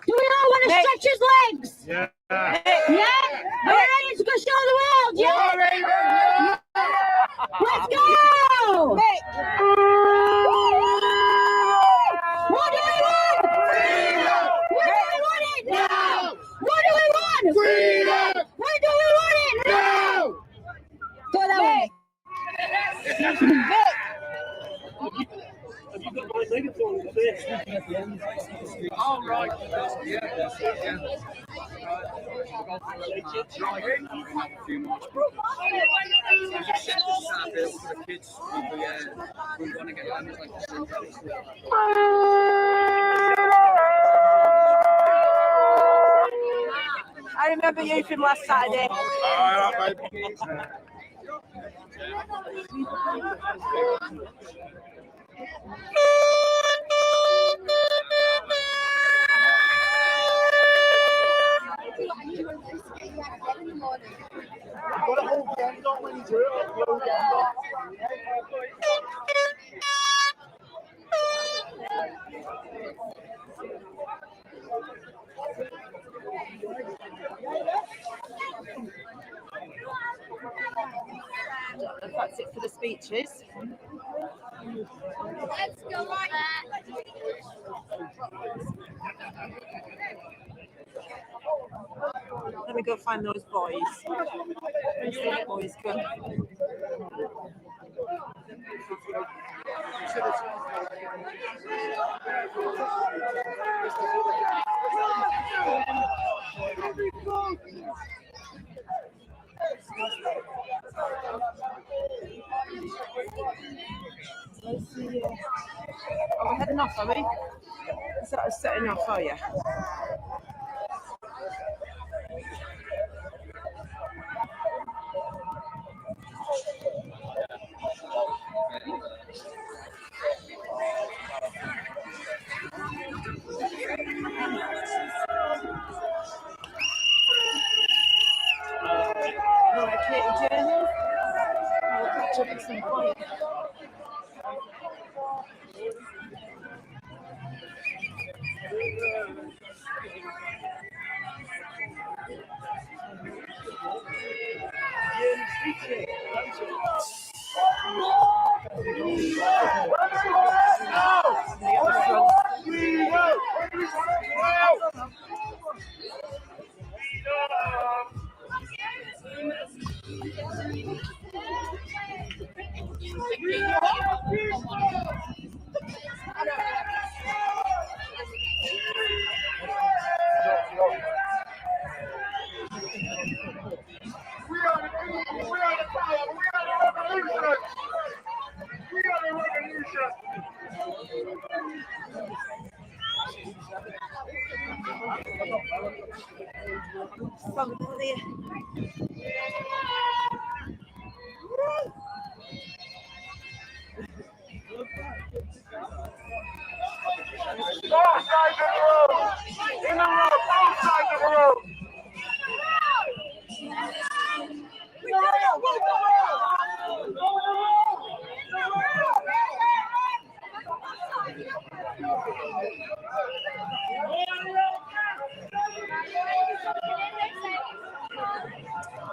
[SPEAKER 8] Do we all want to stretch his legs?
[SPEAKER 4] Yeah.
[SPEAKER 8] Yeah? We're ready to go show the world, yeah? Let's go! What do we want? Freedom! Where do we want it? Now! What do we want? Freedom! Where do we want it? Now! Go that way.
[SPEAKER 6] Have you got my megaphone there?
[SPEAKER 11] Oh, right.
[SPEAKER 1] I remember you from last Saturday. That's it for the speeches.
[SPEAKER 8] Let's go right there.
[SPEAKER 1] Let me go find those boys. Where's those boys go? Are we heading off, are we? Is that us setting off, are you? Right, Katie-Jayne. We'll catch up at some point.
[SPEAKER 6] Both sides of the road. In the road, both sides of the road.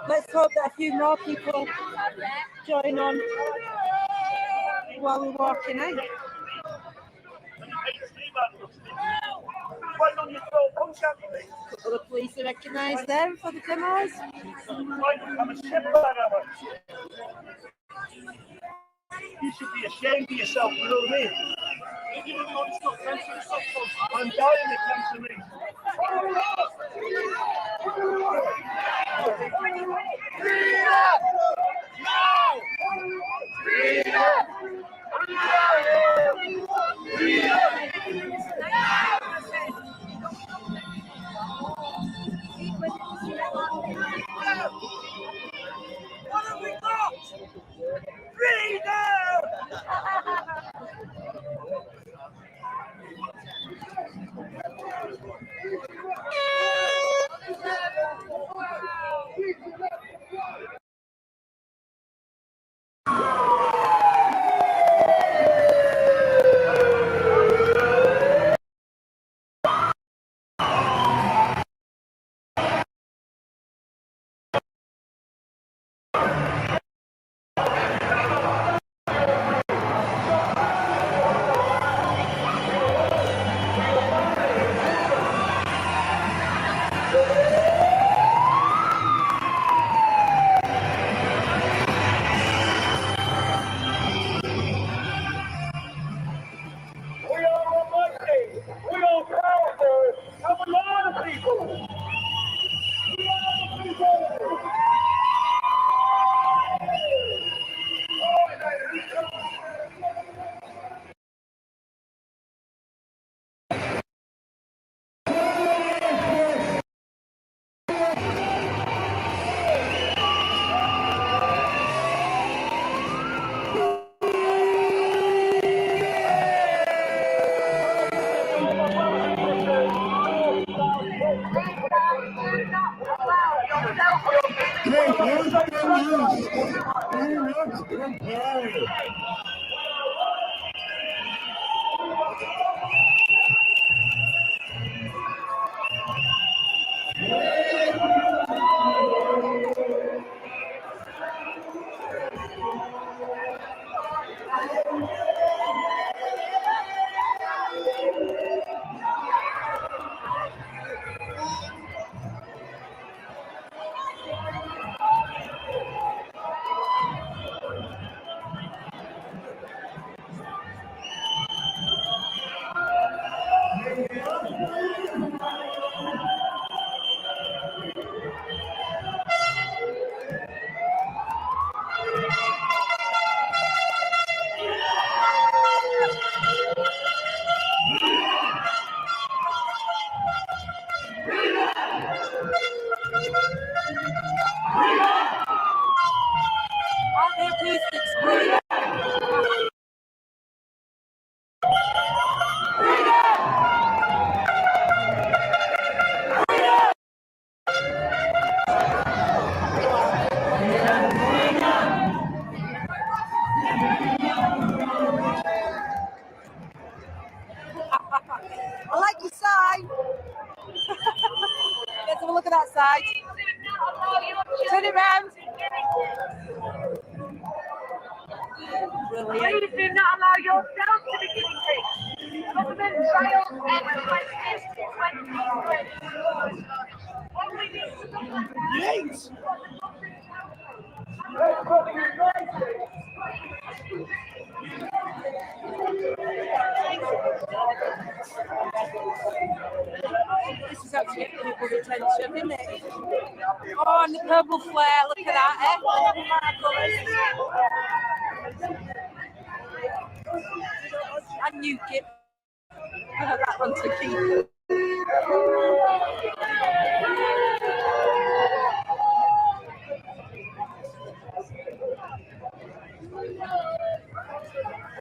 [SPEAKER 1] Let's hope that a few more people join on while we're walking in. Will the police recognise them for the demos?
[SPEAKER 6] You should be ashamed of yourself, you know what I mean? I'm dying of cancer, mate.
[SPEAKER 7] What have we got? Freedom! I like your sign. Let's have a look at that side. Turn it round. Brilliant.
[SPEAKER 8] Please do not allow yourself to be guinea pigs. Government trials and 2023. Only need to look like that.
[SPEAKER 6] Yes.
[SPEAKER 1] This is how to get people's attention, isn't it? Oh, and the purple flare, look at that, eh? new kit. That one's to keep.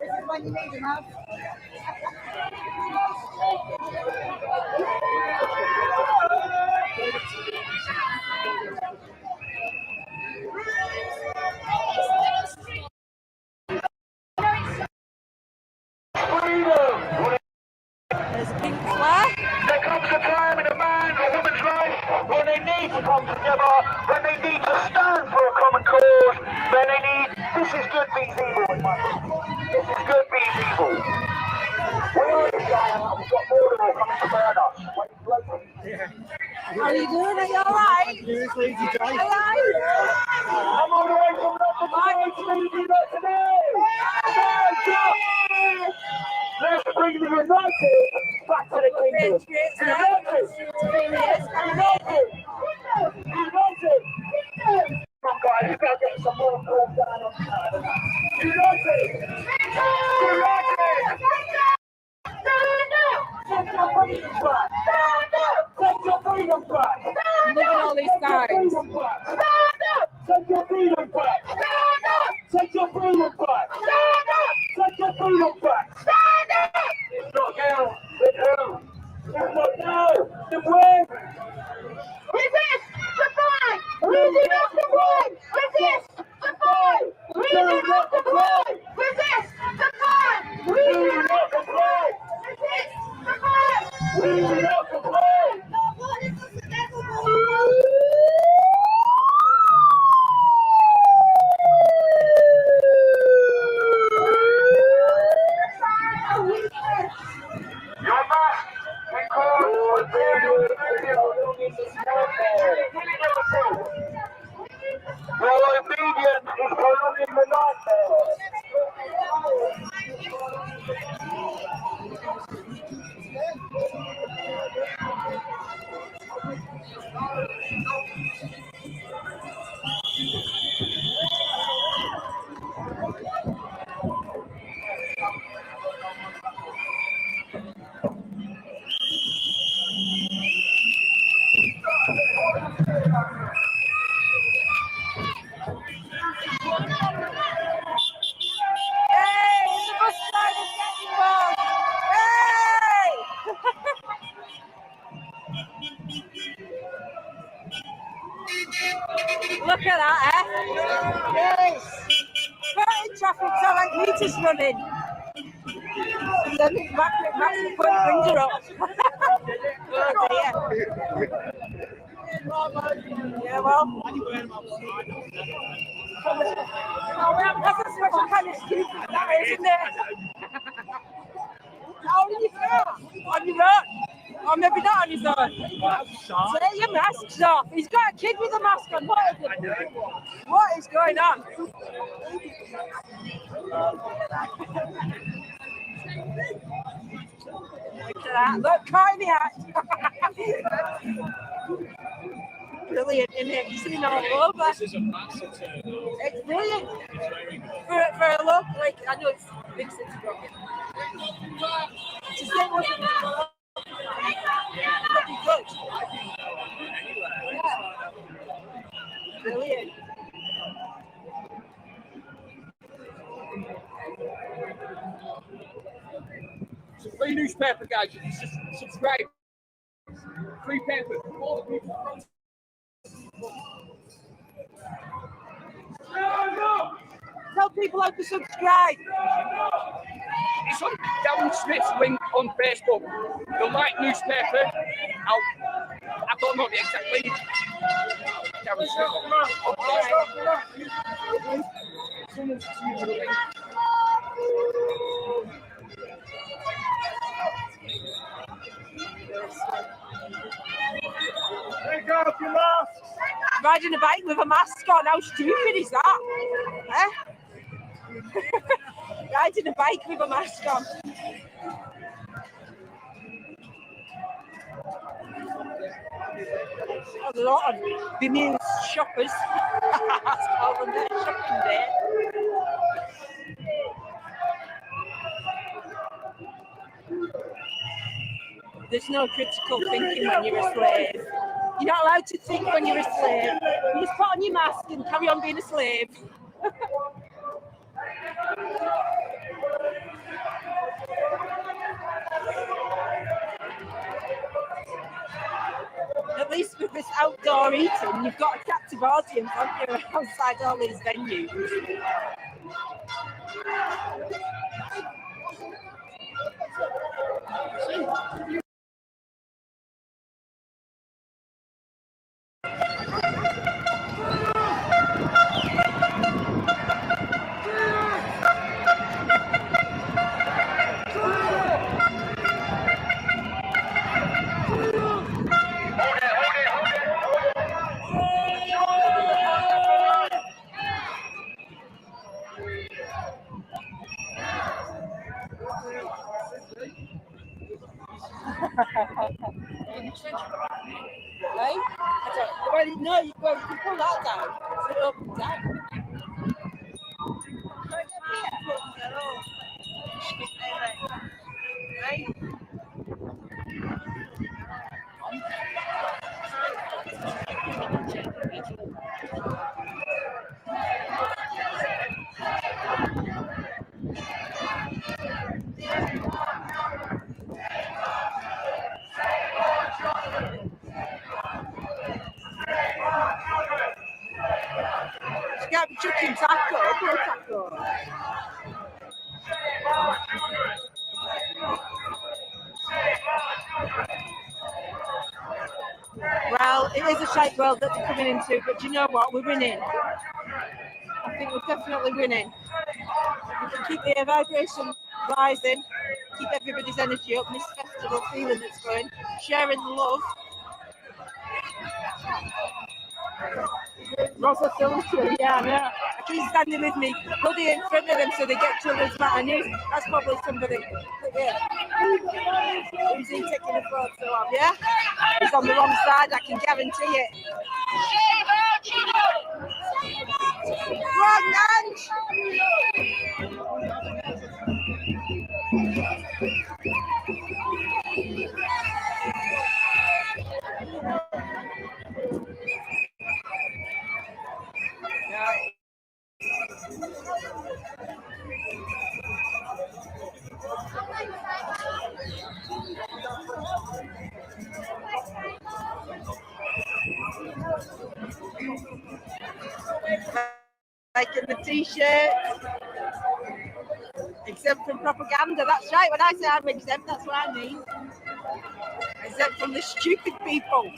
[SPEAKER 7] This is when you need them out.
[SPEAKER 1] There's a pink flag.
[SPEAKER 6] There comes a time in a man or woman's life when they need to come together, when they need to stand for a common cause, when they need, this is good beats evil, this is good beats evil. Where is it going? We've got Mordor coming to burn us.
[SPEAKER 1] How are you doing? Are you alright?
[SPEAKER 6] I'm all the way from London today. Let's bring the United back to the kingdom. United! Come on, guys, we've got to get some more calls down on the United! Take your freedom back! Take your freedom back!
[SPEAKER 1] Look at all these signs.
[SPEAKER 6] Take your freedom back! Take your freedom back! Take your freedom back! It's not now, it's who? It's not now, it's when?
[SPEAKER 8] Resist the fight! Losing up the fight! Resist the fight! Losing up the fight! Resist the fight! Losing up the fight! Resist the fight!
[SPEAKER 6] Losing up the fight! Your mask can cause a very your obedience is prolonging the nightmare.
[SPEAKER 1] Look at that, eh? Yes. Curtain traffic, so like meters running. And then it's back to put brings her up. Oh dear. Yeah, well. That's a special kind of stupid, that is, isn't it? How did you feel? On your own? Or maybe not on his own. Take your masks off. He's got a kid with a mask on. What is going on? Look at that. Look, caught in the act. Brilliant, isn't it? You've seen all over.
[SPEAKER 12] This is a massive turnout.
[SPEAKER 1] It's brilliant.
[SPEAKER 12] It's very good.
[SPEAKER 1] For a look, like, I know it's big city, but to say it wasn't pretty good. Yeah. Brilliant.
[SPEAKER 12] It's a free newspaper, guys. You can subscribe. Free paper. All the people.
[SPEAKER 1] Tell people how to subscribe.
[SPEAKER 12] It's on Darren Smith's link on Facebook. The Light newspaper. I don't know the exact link. Darren Smith.
[SPEAKER 6] Take off your mask!
[SPEAKER 1] Riding a bike with a mask on, how stupid is that? Eh? Riding a bike with a mask on. There's a lot of bemused shoppers. That's called them their shopping day. there's no critical thinking when you're a slave. You're not allowed to think when you're a slave. You just put on your mask and carry on being a slave. At least with this outdoor eating, you've got a captive audience, haven't you, outside all these venues. Right? No, you pull that down. Put it up and down. Right? You can't be chucking tackle. Well, it is a shite world that we're coming into, but do you know what? We're winning. I think we're definitely winning. We can keep the vibration rising, keep everybody's energy up, this festival feeling that's going, sharing the love. Rosa Silverton, yeah, I know. He's standing with me, bloody in front of them so they get children's matter news. That's probably somebody. Yeah. Who's he taking a photo of, yeah? He's on the wrong side, I can guarantee it. Run, Nanch! Like in the t-shirt, exempt from propaganda. That's right. When I say I'm exempt, that's what I mean. Exempt from the stupid people.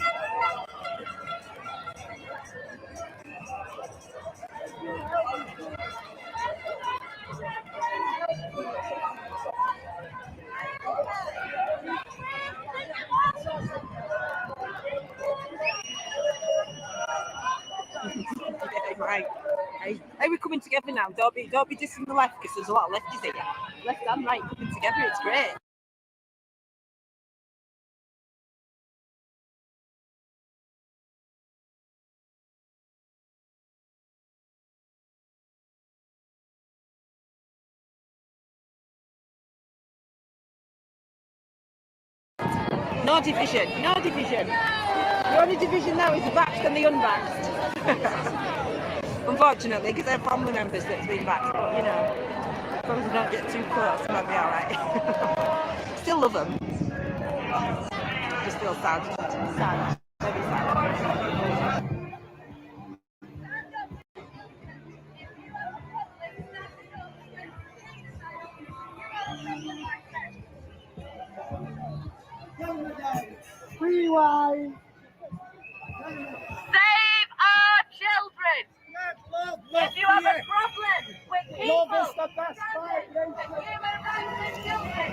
[SPEAKER 1] Yeah, right. Hey, we're coming together now. Don't be dissing the left because there's a lot of lefties here. Left and right coming together. It's great. No division. No division. The only division now is the vaxxed and the unvaxxed. Unfortunately, because they're family members that's been vaxxed, but you know, as long as we don't get too close, it might be alright. Still love them. Just feel sad. Sad. Very sad.
[SPEAKER 8] Rewind.
[SPEAKER 2] Save our children. If you have a problem with people,
[SPEAKER 8] Love is the best fight.
[SPEAKER 2] human rights for children.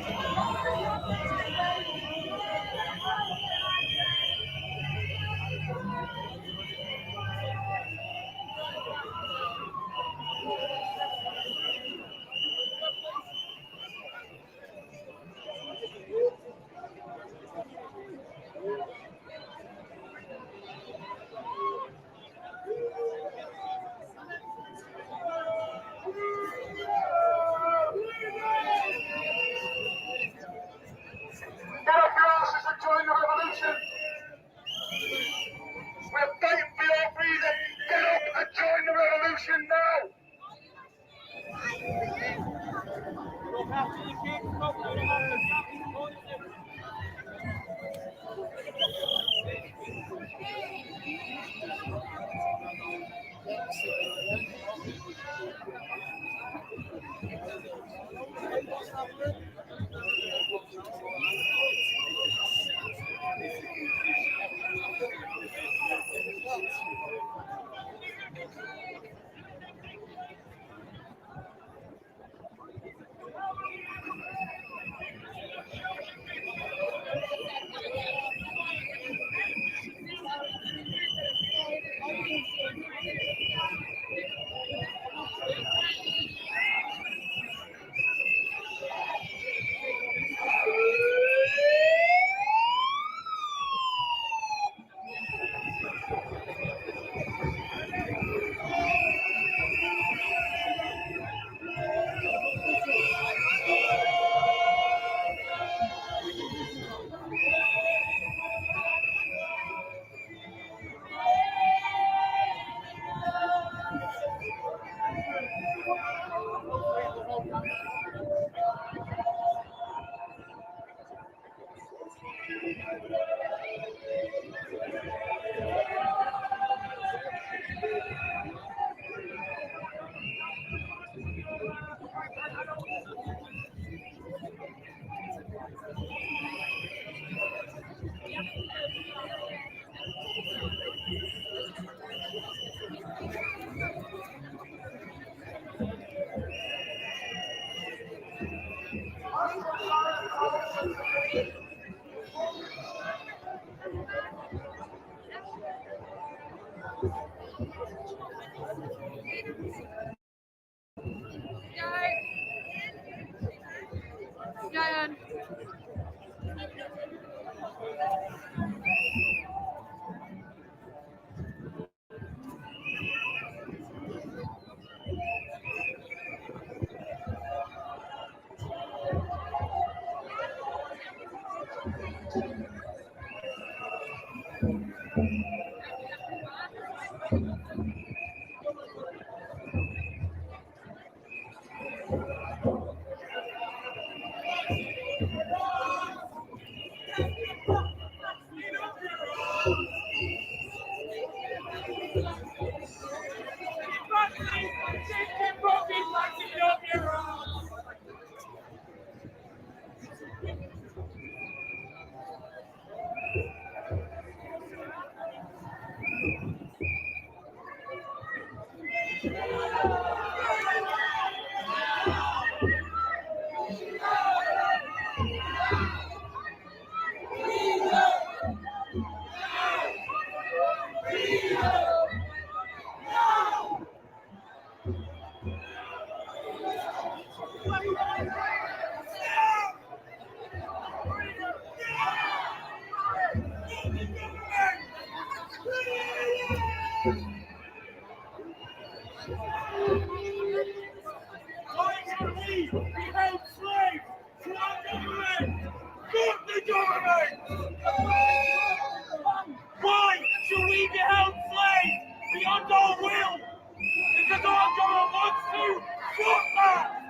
[SPEAKER 2] Giant.
[SPEAKER 6] Why should we be held slaves beyond our will? Because our government wants to. Fuck that!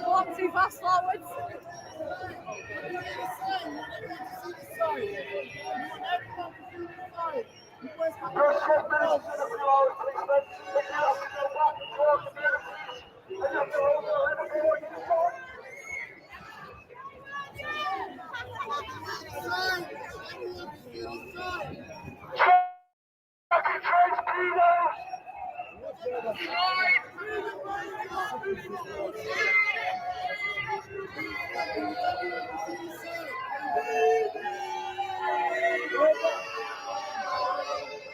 [SPEAKER 2] Walk too fast forwards.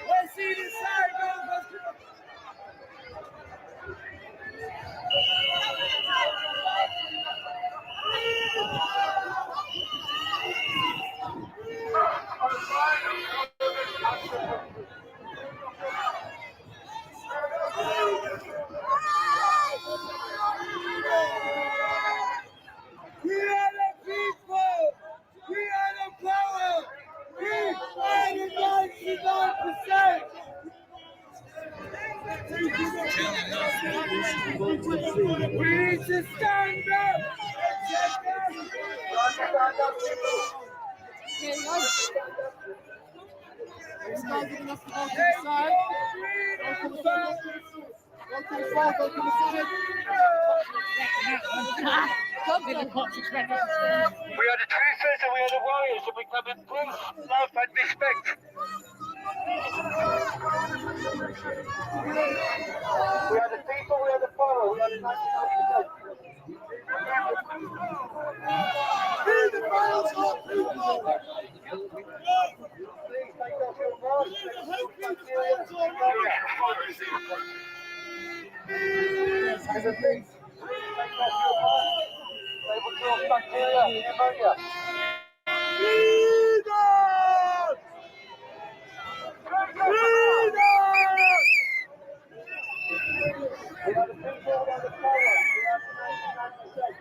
[SPEAKER 13] Let's see this side, go. We are the people. We are the power. We are the 99%. We need to stand up.
[SPEAKER 14] It's not good enough to go to the side. Go to the side. Go to the side. Go to the side.
[SPEAKER 12] We are the Troopers and we are the warriors, and we come in peace, love and respect. We are the people, we are the power, we are the 99%.
[SPEAKER 13] Be the files of people.
[SPEAKER 12] Please take off your mask. As a please, take off your mask. They will cause bacteria, pneumonia.
[SPEAKER 13] Freedom! Freedom!
[SPEAKER 12] We are the people, we are the power, we are the 99%.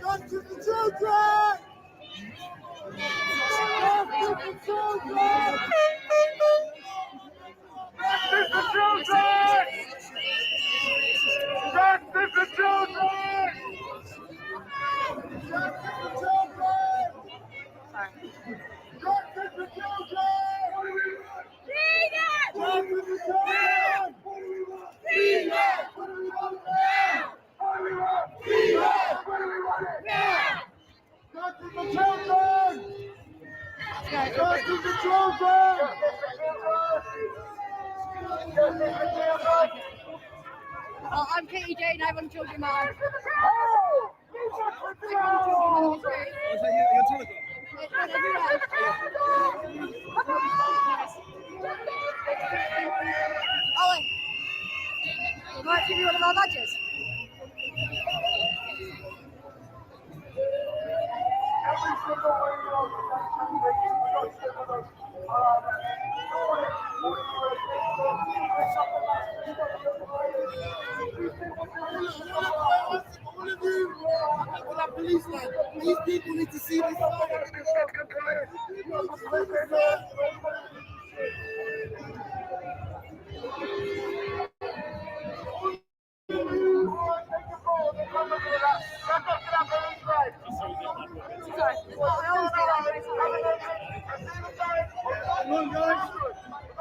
[SPEAKER 13] Back to the children! Back to the children! Back to the children! Back to the children! Back to the children! Back to the children! Freedom! Back to the children! Freedom! What do we want now? What do we want? Freedom! What do we want now? Back to the children! Back to the children!
[SPEAKER 2] Oh, I'm Katie-Jayne, I run Children Matter. Ollie, might give you one of our badges.
[SPEAKER 13] Every single way you know police line. These people need to see this. Come on, guys.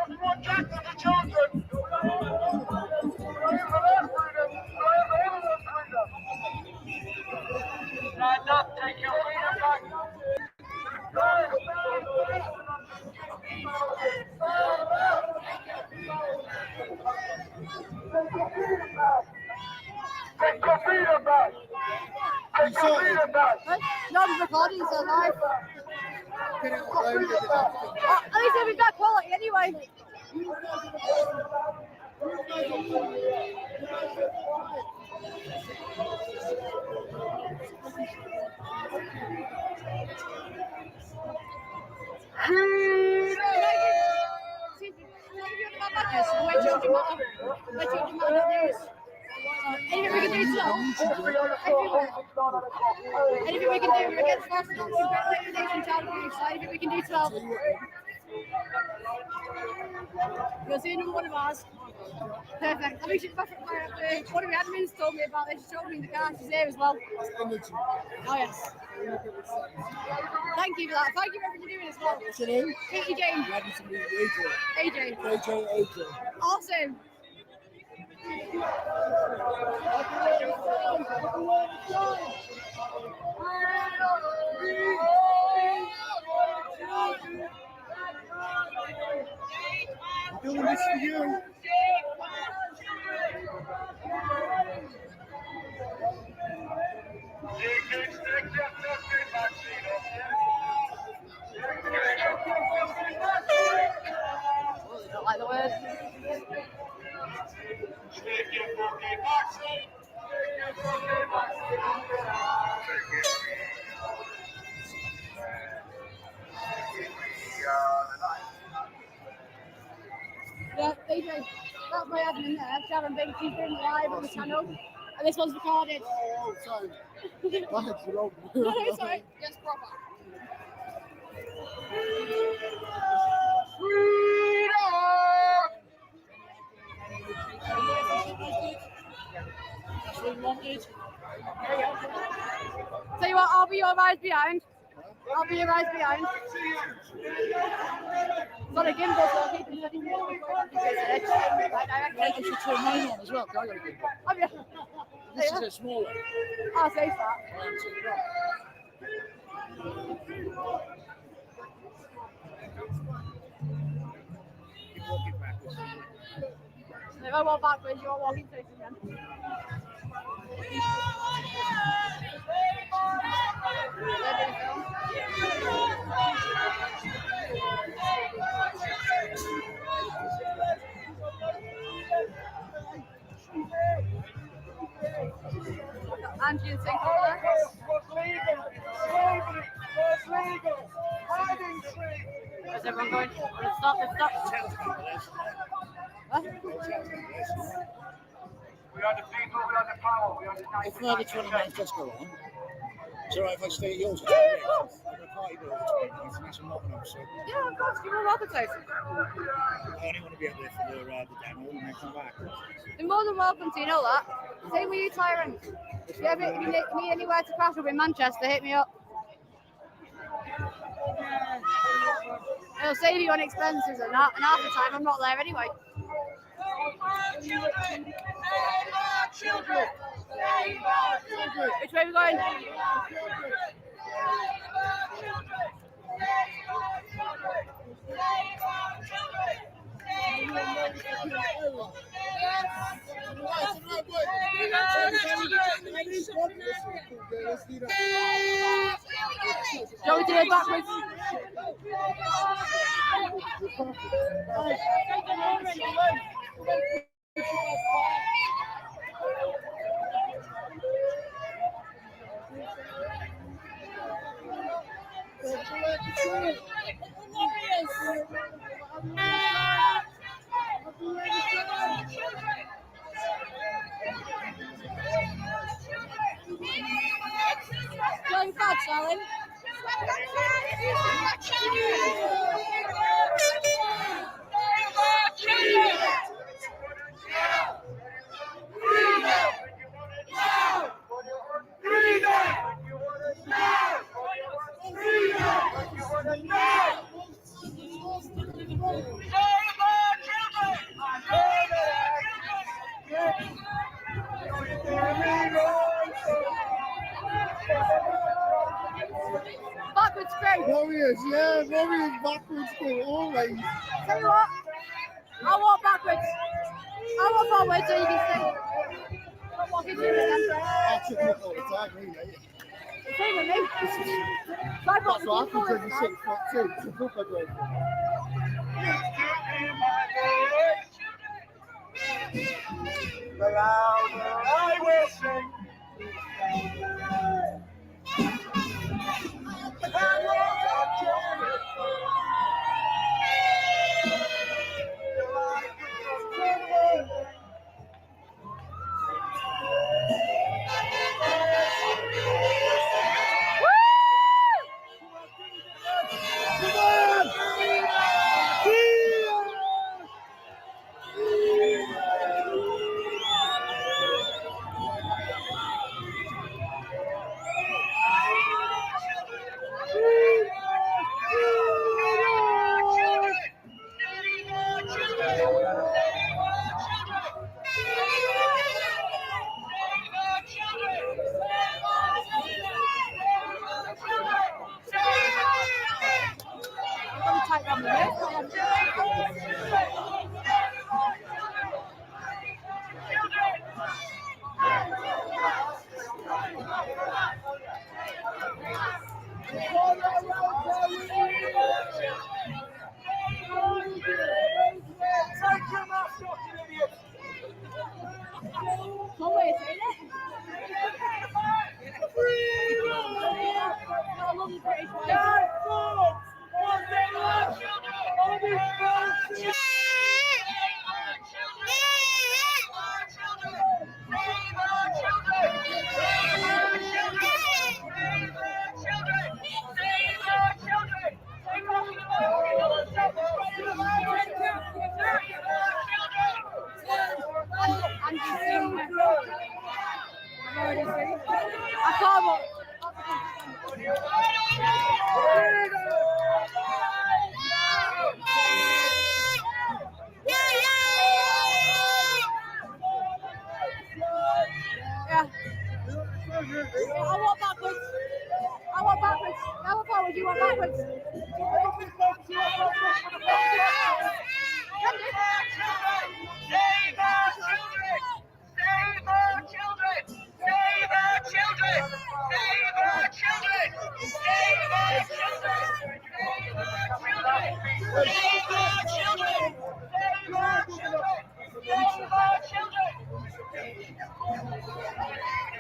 [SPEAKER 13] Everyone back to the children.
[SPEAKER 12] Stand up, take your freedom back.
[SPEAKER 2] I'm recording, so live.
[SPEAKER 14] Get it uploaded.
[SPEAKER 2] At least it'll be better quality anyway. Anything we can do to anything we can do, we're against first recognition child abuse, so anything we can do to help. You'll see another one of ours. Perfect. I think she's perfect. One of the admins told me about this. She showed me in the car. She's here as well. Oh, yes. Thank you for that. Thank you for everything you're doing as well.
[SPEAKER 14] What's your name?
[SPEAKER 2] Katie-Jayne. AJ.
[SPEAKER 14] AJ.
[SPEAKER 2] Awesome.
[SPEAKER 14] I'm doing this for you.
[SPEAKER 2] Don't like the word. Yeah, AJ, that's my admin there, Sharon Big. She's doing live on the channel, and this one's recorded.
[SPEAKER 14] Oh, sorry. That's wrong.
[SPEAKER 2] No, it's alright. Yes, proper. Tell you what, I'll be your eyes behind. I'll be your eyes behind. It's on a gimbal, so I'll keep it in the
[SPEAKER 14] I should turn mine on as well, because I got a gimbal.
[SPEAKER 2] Have you?
[SPEAKER 14] This is a small one.
[SPEAKER 2] I'll say that.
[SPEAKER 14] Keep walking backwards.
[SPEAKER 2] If I walk backwards, you're walking straight again. Angie and Sink over there. Where's everyone going? Let's stop, let's stop. What?
[SPEAKER 5] We are the people, we are the power, we are the
[SPEAKER 14] If another 20 minutes does go on, it's alright if I stay at yours. I've got a party bill for 20 minutes and that's a mopping up, so.
[SPEAKER 2] Yeah, of course, give them an appetite.
[SPEAKER 14] I only want to be able to for the demo and then come back.
[SPEAKER 2] You're more than welcome to, you know that. Same with you, Tyrant. If you ever need anywhere to crash up in Manchester, hit me up. It'll save you on expenses and half the time I'm not there anyway. Which way are we going? Shall we do it backwards? Going fast, Alan. Backwards spin.
[SPEAKER 14] Warriors, yeah, Warriors backwards spin, always.
[SPEAKER 2] Tell you what, I'll walk backwards. I'll walk forward so you can see. I'll walk into the center.
[SPEAKER 14] I'll trip up all the time, really.
[SPEAKER 2] Same with me.
[SPEAKER 14] That's what happens when you're 6'2". It's a proper game.
[SPEAKER 13] The louder I will sing.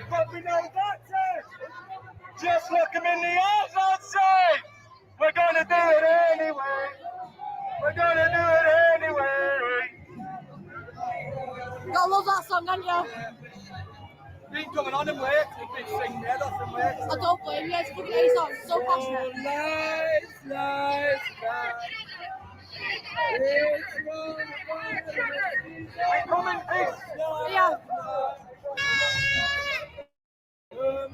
[SPEAKER 15] But we know that's it. Just look them in the eyes and say, we're gonna do it anyway. We're gonna do it anyway.
[SPEAKER 2] You gotta love that song, don't you?
[SPEAKER 15] Been coming on and work, you've been singing head off and work.
[SPEAKER 2] I don't blame you, it's fucking A song, so passionate.
[SPEAKER 15] Nice. We're coming, please.
[SPEAKER 2] Yeah.
[SPEAKER 15] We're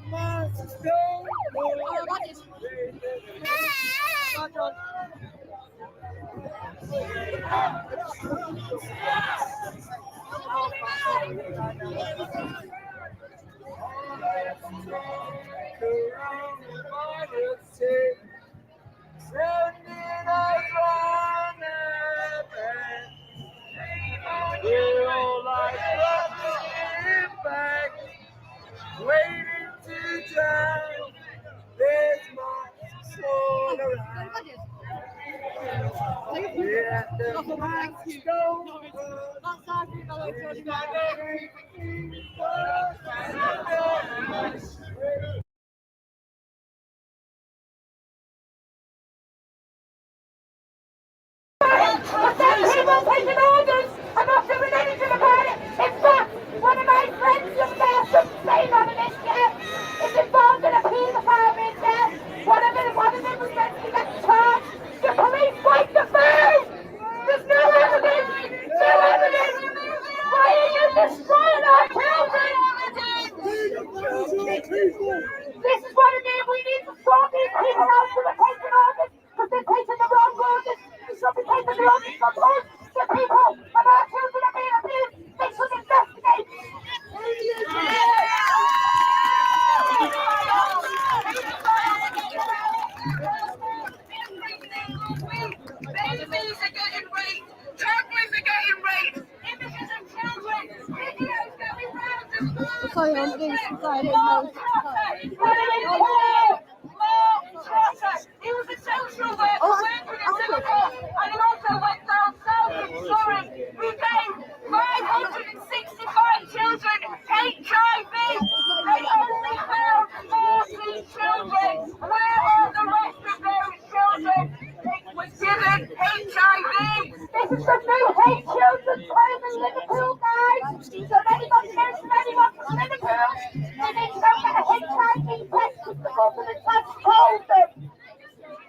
[SPEAKER 15] all like back, waiting to drown. There's my soul around. Yeah, the mask don't
[SPEAKER 8] People taking orders and not doing anything about it. In fact, one of my friends just got some stain on an incident is involved in a paedophile incident. One of them was meant to get charged. The police wiped the phone. There's no evidence. No evidence. Why are you destroying our children? This is what it is. We need to sort these people out who are taking orders because they're taking the wrong orders. We should be taking the orders from us. The people and our children are being abused. They should investigate.
[SPEAKER 13] Babies are getting raped. Toddlers are getting raped. Images of children. Videos going round and round.
[SPEAKER 2] Sorry, I'm doing some
[SPEAKER 8] some new hate children's home in Liverpool, guys. So if anybody knows of anyone from Liverpool, they need to go get a HIV test because the government has told them.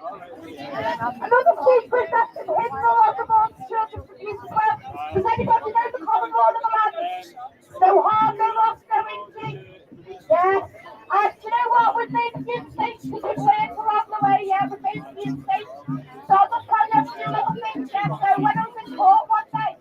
[SPEAKER 8] Another secret is that hidden all the more children's abuse as well. Does anybody know the common law of the land? No harm, no loss, no injury. Yeah. And do you know what? We've made a few mistakes because we've learned along the way. Yeah, we've made a few mistakes. So I'll just tell you a few little things. Yeah. So when I was in court one day,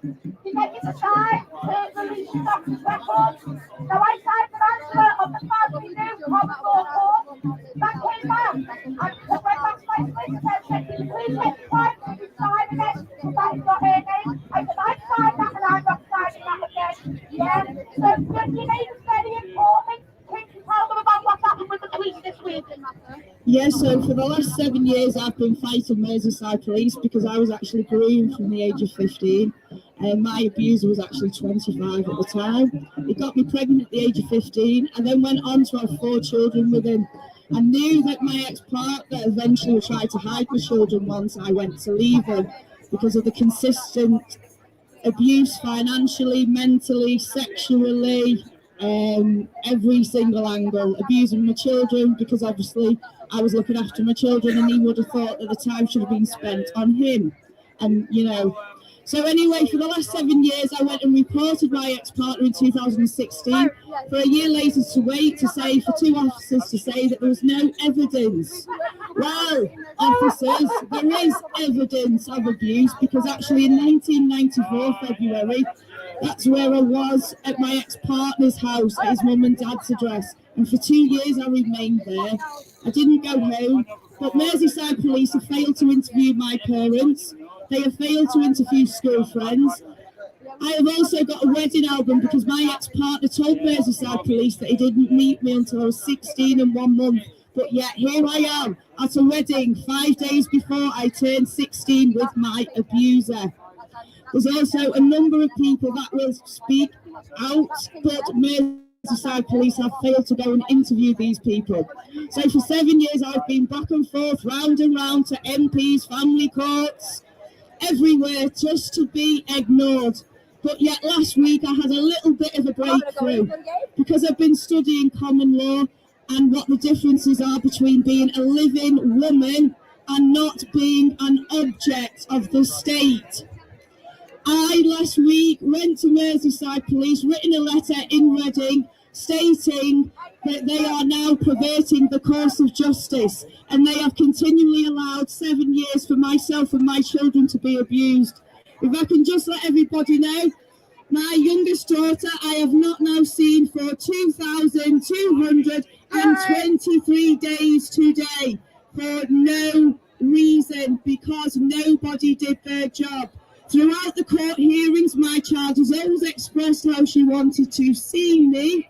[SPEAKER 8] you get you to sign to release your doctor's records. So I signed an answer on the family new common law court. That came back. And I went back to my solicitor and said, can you please take the time to sign again? That is not her name. I said, I signed that and I'm not signing that again. Yeah. So your name is very important. Tell them about what happened with the police this week.
[SPEAKER 16] Yeah, so for the last 7 years I've been fighting Merseyside Police because I was actually groomed from the age of 15. My abuser was actually 25 at the time. He got me pregnant at the age of 15 and then went on to have 4 children with him. I knew that my ex-partner eventually would try to hide my children once I went to leave him because of the consistent abuse financially, mentally, sexually, every single angle, abusing my children because obviously I was looking after my children and he would have thought that the time should have been spent on him. And you know, so anyway, for the last 7 years I went and reported my ex-partner in 2016 for a year later to wait to say for 2 officers to say that there was no evidence. Well, officers, there is evidence of abuse because actually in 1994 February, that's where I was at my ex-partner's house at his mum and dad's address, and for 2 years I remained there. I didn't go home, but Merseyside Police have failed to interview my parents. They have failed to interview school friends. I have also got a wedding album because my ex-partner told Merseyside Police that he didn't meet me until I was 16 and 1 month. But yet here I am at a wedding 5 days before I turned 16 with my abuser. There's also a number of people that will speak out, but Merseyside Police have failed to go and interview these people. So for 7 years I've been back and forth, round and round to MPs, family courts, everywhere just to be ignored. But yet last week I had a little bit of a breakthrough because I've been studying common law and what the differences are between being a living woman and not being an object of the state. I last week went to Merseyside Police, written a letter in Reading stating that they are now perverting the course of justice and they have continually allowed 7 years for myself and my children to be abused. If I can just let everybody know, my youngest daughter I have not now seen for 2,223 days today for no reason because nobody did their job. Throughout the court hearings, my child has always expressed how she wanted to see me.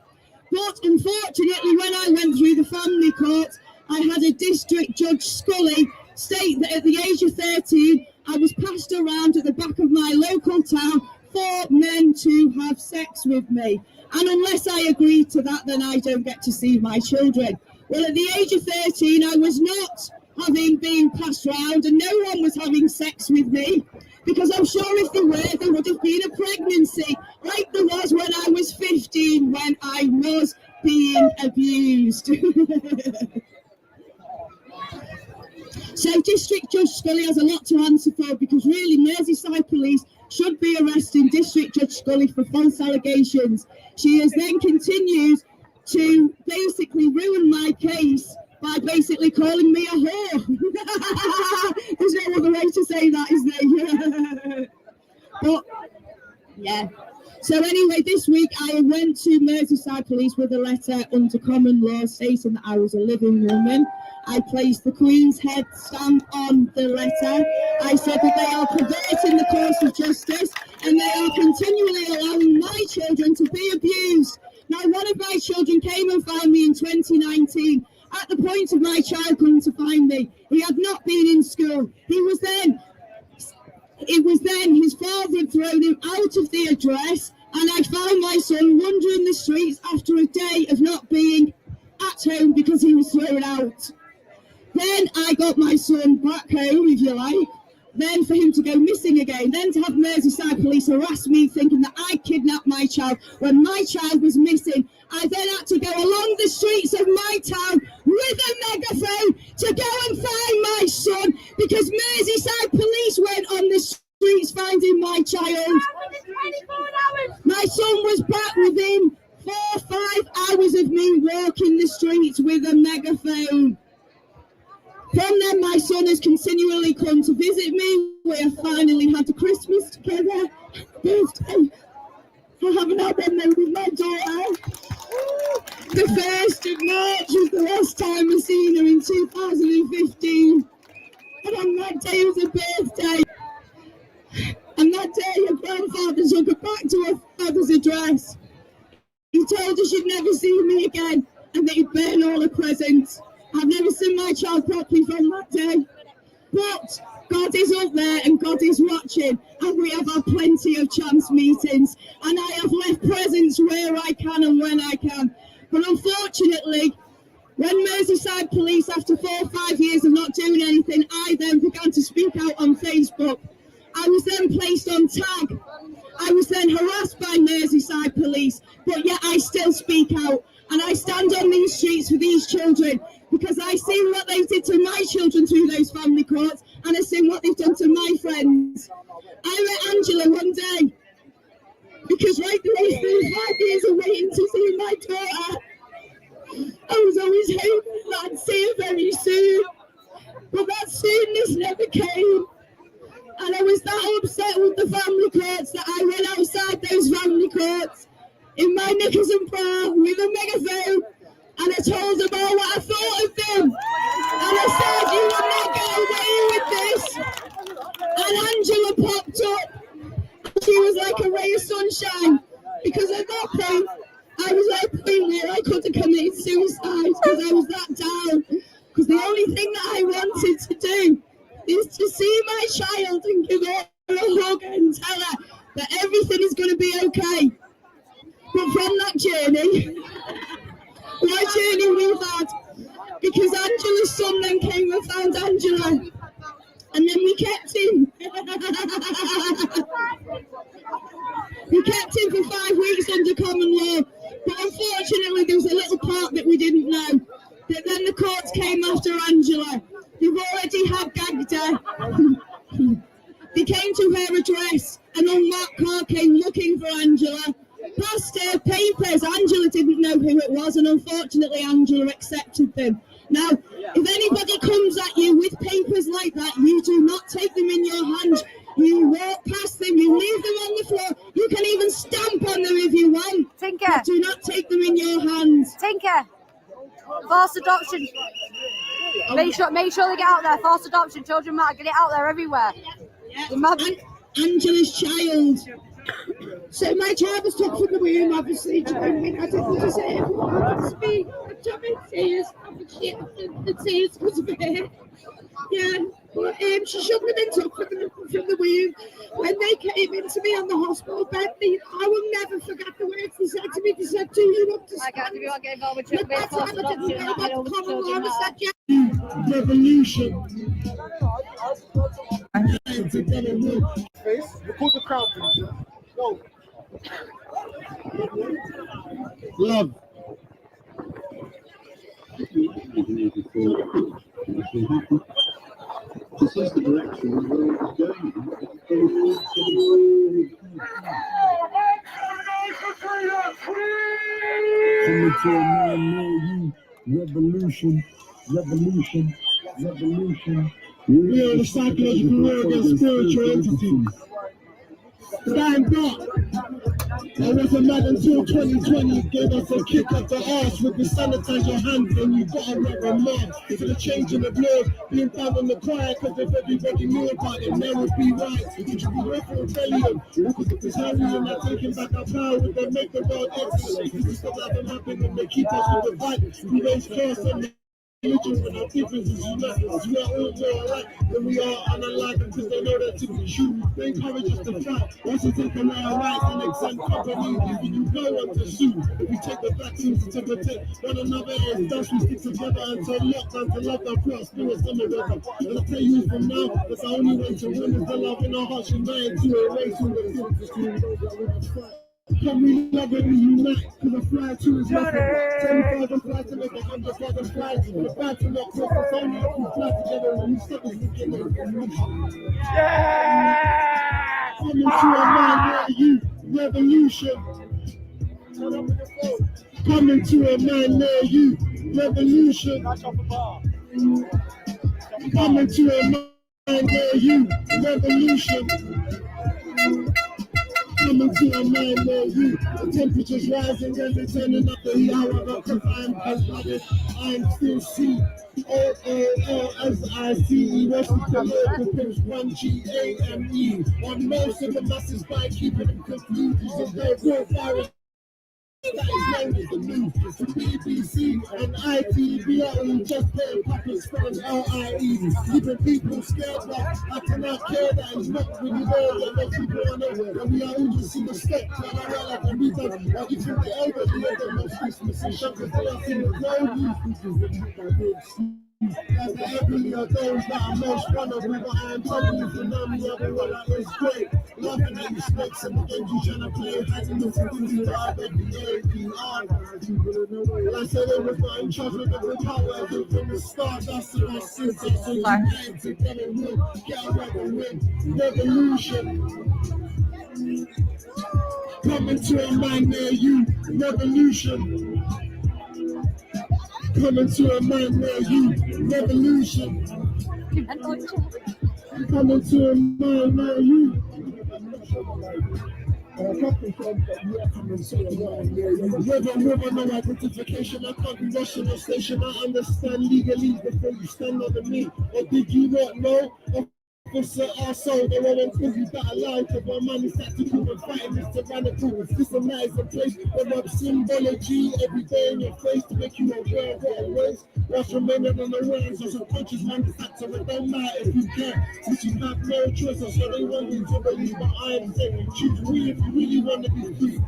[SPEAKER 16] But unfortunately, when I went through the family court, I had a district judge, Scully, state that at the age of 13, I was passed around at the back of my local town for men to have sex with me. And unless I agreed to that, then I don't get to see my children. Well, at the age of 13, I was not being passed around and no one was having sex with me. Because I'm sure if there were, there would have been a pregnancy like there was when I was 15 when I was being abused. So District Judge Scully has a lot to answer for because really Merseyside Police should be arresting District Judge Scully for false allegations. She has then continued to basically ruin my case by basically calling me a whore. There's no other way to say that, is there? But, yeah. So anyway, this week I went to Merseyside Police with a letter under common law stating that I was a living woman. I placed the Queen's head stamp on the letter. I said that they are perverting the course of justice and they are continually allowing my children to be abused. Now, one of my children came and found me in 2019. At the point of my child coming to find me, he had not been in school. It was then his father had thrown him out of the address, and I found my son wandering the streets after a day of not being at home because he was thrown out. Then I got my son back home, if you like, then for him to go missing again, then to have Merseyside police harass me thinking that I kidnapped my child when my child was missing. I then had to go along the streets of my town with a megaphone to go and find my son because Merseyside police went on the streets finding my child. My son was back within 4 or 5 hours of me walking the streets with a megaphone. From then, my son has continually come to visit me. We have finally had a Christmas together, birthday. I haven't had one though with my daughter. The 1st of March was the last time I seen her in 2015. And on that day was her birthday. And that day, her grandfather took her back to her father's address. He told her she'd never see me again and that he'd burn all her presents. I've never seen my child properly from that day. But God is up there and God is watching, and we have had plenty of chance meetings, and I have left presents where I can and when I can. But unfortunately, when Merseyside police, after 4 or 5 years of not doing anything, I then began to speak out on Facebook. I was then placed on tag. I was then harassed by Merseyside police, but yet I still speak out, and I stand on these streets for these children because I seen what they did to my children through those family courts, and I've seen what they've done to my friends. I met Angela one day because right through these 5 years of waiting to see my daughter, I was always hoping that I'd see her very soon, but that soonness never came. And I was that upset with the family courts that I went outside those family courts in my knickers and bra with a megaphone, and I told them all what I thought of them. And I said, you will not get away with this. And Angela popped up. She was like a ray of sunshine, because at that point, I was at a point where I could have committed suicide because I was that down. Because the only thing that I wanted to do is to see my child and give her a hug and tell her that everything is going to be okay. But from that journey, we've had, because Angela's son then came and found Angela, and then we kept him. We kept him for 5 weeks under common law, but unfortunately there was a little part that we didn't know, that then the courts came after Angela. They've already had gagged her. They came to her address, an unmarked car came looking for Angela, passed her papers. Angela didn't know who it was, and unfortunately Angela accepted them. Now, if anybody comes at you with papers like that, you do not take them in your hands. You walk past them, you leave them on the floor, you can even stamp on them if you want.
[SPEAKER 2] Tinker.
[SPEAKER 16] But do not take them in your hands.
[SPEAKER 2] Tinker. Forced adoption. Make sure they get out there. Forced adoption, children matter. Get it out there everywhere.
[SPEAKER 16] Angela's child. So my child was took from the womb, obviously, during I didn't just say it wants me. I'm jumping tears. The tears because of it. Yeah, but she shouldn't have been took from the womb. When they came into me on the hospital bed, I will never forget the words they said to me. They said, "Do you understand?"
[SPEAKER 2] I can't do get involved with children being forced adoption. I get over children matter.
[SPEAKER 9] Revolution.
[SPEAKER 14] Record the crowd, please. Go.
[SPEAKER 9] Love. This is the direction the world is going. Coming to a man near you. Revolution. Revolution. Revolution. We are the psychological world of spiritual entities. Stand up. I wasn't mad until 2020 gave us a kick up the arse with the sanitize your hands and you gotta wear a mask. For the changing of laws, being down on the quiet because if everybody knew about it, now would be right. It should be worth for rebellion. Because if it's Harry and not taking back our power, we can make the world excellent. This is what happen and they keep us with the fight. We raise first and religion, but our differences unite us. We are all more alike than we are unalike, because they know that to be true. They encourage us to fight. Once we take away our rights and exempt company, giving you no one to sue. If we take the vaccines to protect one another, it's thus we stick together until lockdown, to love our cross spirits on the weather. And I tell you from now, that's the only way to win is the love in our hearts, united to erase all the differences between those that want to fight. Can we love and we unite? Cause a fly too is nothing. 10,000 flies to make 100,000 flies. The fight to not cross, it's only if we fly together and we stop us together. Yeah! Coming to a man near you, revolution. Coming to a man near you, revolution. Coming to a man near you, revolution. Coming to a man near you, the temperature's rising and they're turning up the heat. However, because I'm cold-blooded, I'm still C. O-O-O-S-I-C-E, what's the local pimps, 1-G-A-M-E. On most of the masses by keeping them confused, using their real virus. That is known as the news. It's the BBC and ITV just playing puppets spelling L-I-E. Keeping people scared, but I cannot care that it's not really there. That most people are nowhere. And we are all just in the step. And I realize that we done what you think the elderly are the most Christmas and shuckers. They are seeing the road. As the elderly are those that are most vulnerable, but I am telling you, for now, me everyone that is great. Laughing at you snakes and the games you trying to play, hiding the things you are, every day, I said it was not in charge of the power, from the start, that's the right since I said you to get a win, get a win, revolution. Coming to a man near you, revolution. Coming to a man near you, revolution. Coming to a man near you. River, no identification. I can't be rushing the station. I understand legally before you stand under me. Or did you not know? Officer, our soul, they won't cause you that alive. Cause my man is tactical and fighting this tyrannical. Systematics in place, but not symbology every day in your face to make you aware of what it was. Whilst remaining on the way, so subconscious man is active. It don't matter if you can, since you have no choice. So they want you to believe, but I am saying, choose me if you really want to be free.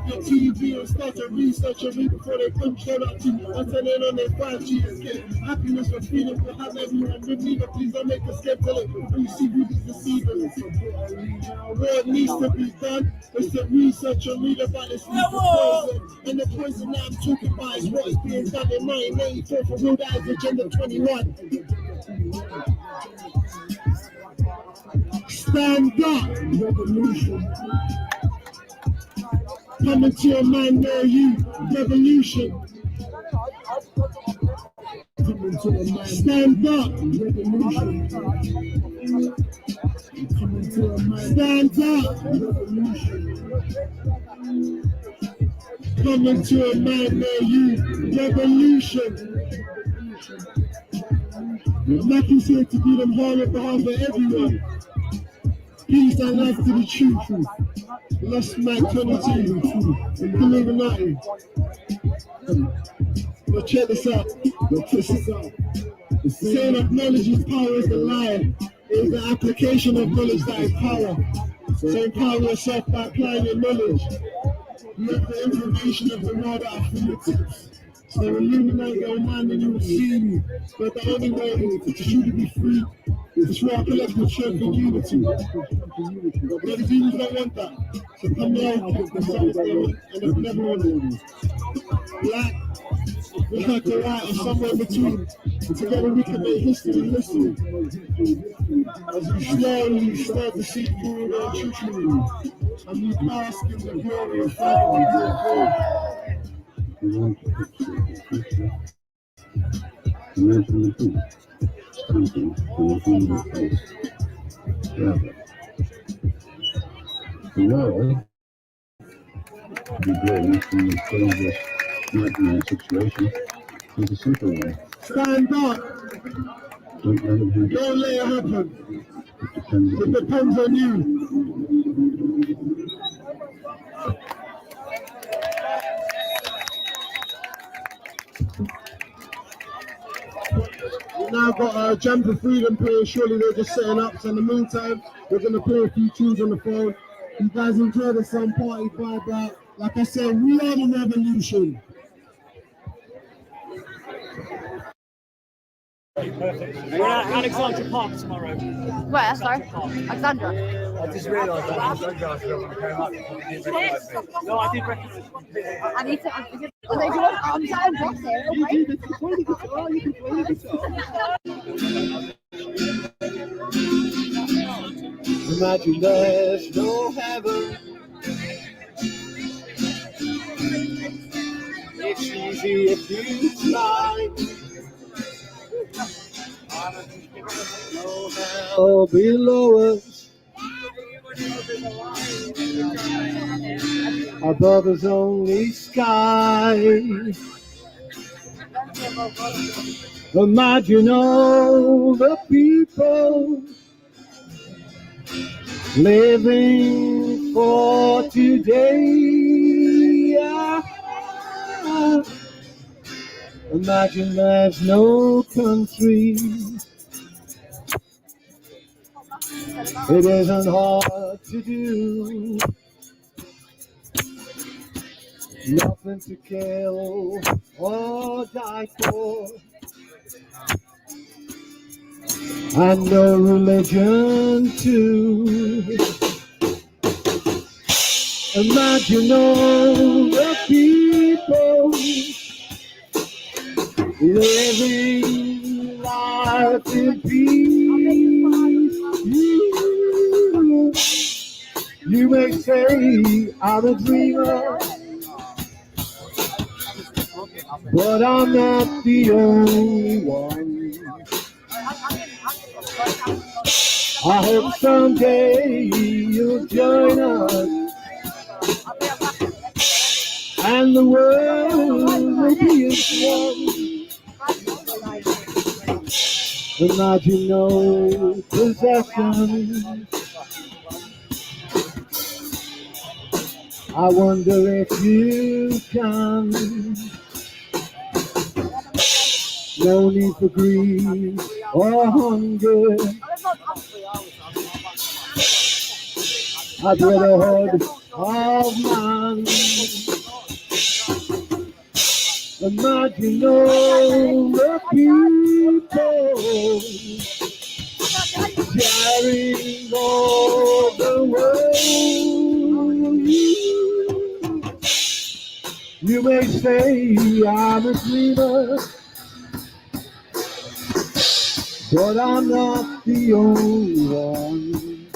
[SPEAKER 9] Your TV and start to research and read before they control that to you. I'm telling on their 5G escape. Happiness for freedom will have everyone with me, but please don't make a skeptic. You see who these deceivers. What needs to be done is to research and read about this poison. And the poison that I'm talking about is what is being done in 1984 for Real Eyes Agenda 21. Stand up, revolution. Coming to a man near you, revolution. Stand up, revolution. Stand up, revolution. Coming to a man near you, revolution. Nothing's here to do them harm on behalf of everyone. Peace and love to the truth. Lost Mike 22, Illuminati. But check this out. Saying acknowledges power is the lie. It is the application of knowledge that is power. So empower yourself by applying your knowledge. You have the information of the world at our fingertips. So illuminate your mind and you will see me. But the only way to truly be free is through our collective strength and unity. But the demons don't want that. So come here and pick this up and they've never wanted. Black, black or white, or somewhere in between. Together we can make history. Listen, as we slowly start to see through the truth, and we bask in the glory of God.
[SPEAKER 17] The world be growing from this dangerous nightmare situation is a simple one.
[SPEAKER 9] Stand up. Don't let it happen. It depends on you. we've got Jam for Freedom playing. Surely they're just setting up. So in the meantime, we're going to play a few tunes on the phone. You guys enjoy the sun party vibe out. Like I said, we are the revolution.
[SPEAKER 18] We're at Alexandra Park tomorrow.
[SPEAKER 2] Where? Sorry? Alexandra.
[SPEAKER 18] I just realised that Alexandra came up. No, I didn't recognise.
[SPEAKER 2] I need to. I'm trying to here.
[SPEAKER 9] You can play the guitar. You can play the guitar. Imagine there's no heaven. It's easy if you try. No hell below us. Above us only sky. Imagine all the people living for today. Imagine there's no country. It isn't hard to do. Nothing to kill or die for. And no religion too. Imagine all the people living life in peace. You may say I'm a dreamer, but I'm not the only one. I hope someday you'll join us, and the world will be as one. Imagine no possession. I wonder if you can. No need for greed or hunger. I'd rather hug of man. Imagine all the people carrying all the world. You may say I'm a dreamer, but I'm not the only one.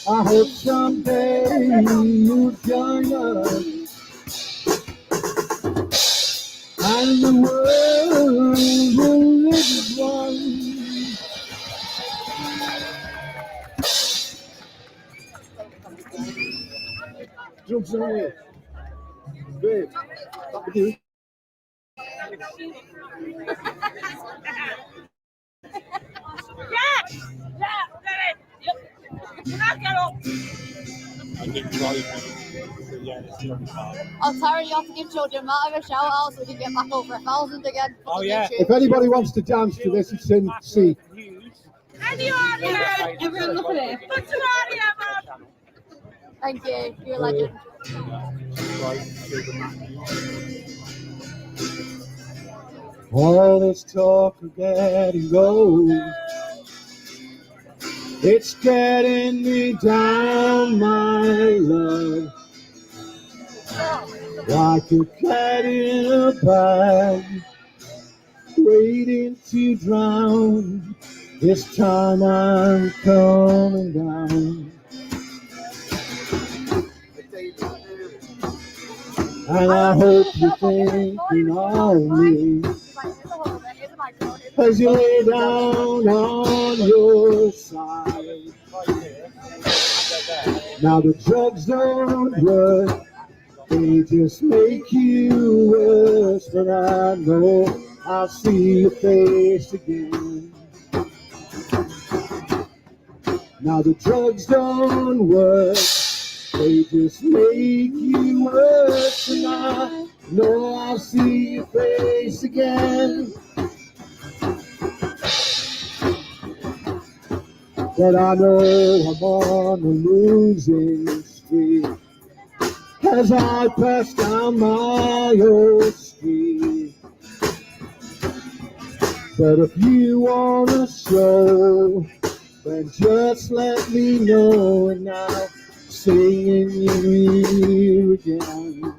[SPEAKER 9] I hope someday you'll join us, and the world will live as one. Jump somewhere. Babe, back with you.
[SPEAKER 2] Oh, Tara, you have to give children matter a shout out so we can get back over 1,000 again.
[SPEAKER 9] Oh yeah. If anybody wants to dance to this, it's in C.
[SPEAKER 2] Everyone look at it. Thank you. You're a legend.
[SPEAKER 9] All this talk of getting old, it's getting me down, my love, like a cat in a bag, waiting to drown. This time I'm coming down, and I hope you're thinking of me as you lay down on your side. Now the drugs don't work, they just make you worse, but I know I'll see your face again. Now the drugs don't work, they just make you worse, and I No, I'll see your face again. But I know I'm on a losing streak as I pass down my old street. But if you wanna show, then just let me know, and I'll sing in your ear again.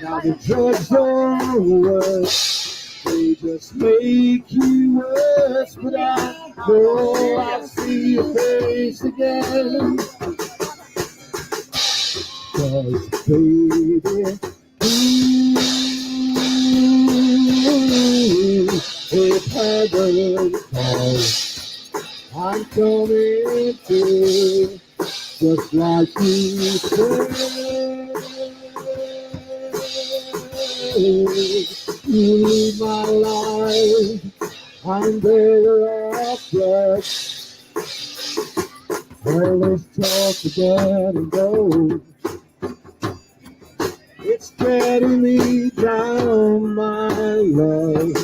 [SPEAKER 9] Now the drugs don't work, they just make you worse, but I know I'll see your face again. 'Cause baby, if heaven calls, I'm coming through, just like you said. You leave my life, I'm better off dead. All this talk to get and go, it's getting me down, my love,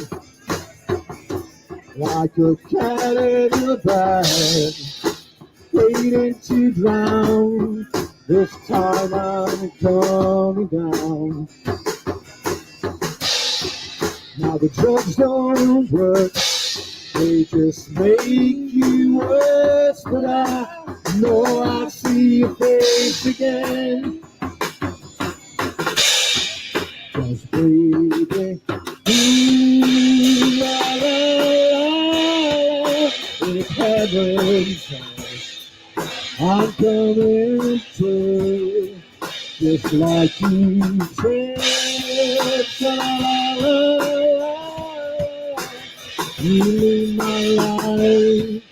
[SPEAKER 9] like a cat in a bag, waiting to drown. This time I'm coming down. Now the drugs don't work, they just make you worse, but I know I'll see your face again. 'Cause baby, la, la, la, if heaven says I'm coming through, just like you said. La, la, la, la. You leave my life,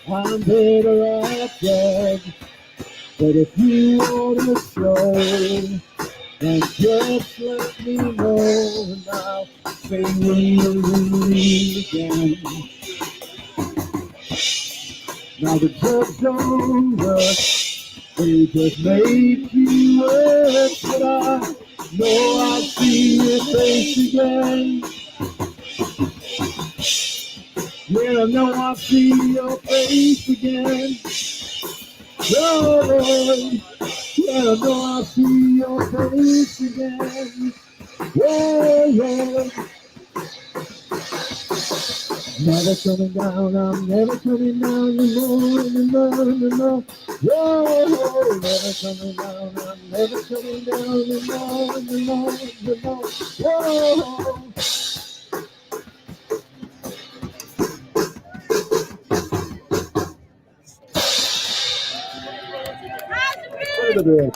[SPEAKER 9] I'm better off dead. But if you wanna show, then just let me know, and I'll sing you again. Now the drugs don't work, they just make you worse, but I know I'll see your face again. Yeah, I know I'll see your face again. Oh, yeah, I know I'll see your face again. Yeah, yeah. Never coming down, I'm never coming down no more, no more, no more. Whoa, never coming down, I'm never coming down no more, no more, no more. Whoa. What are they doing?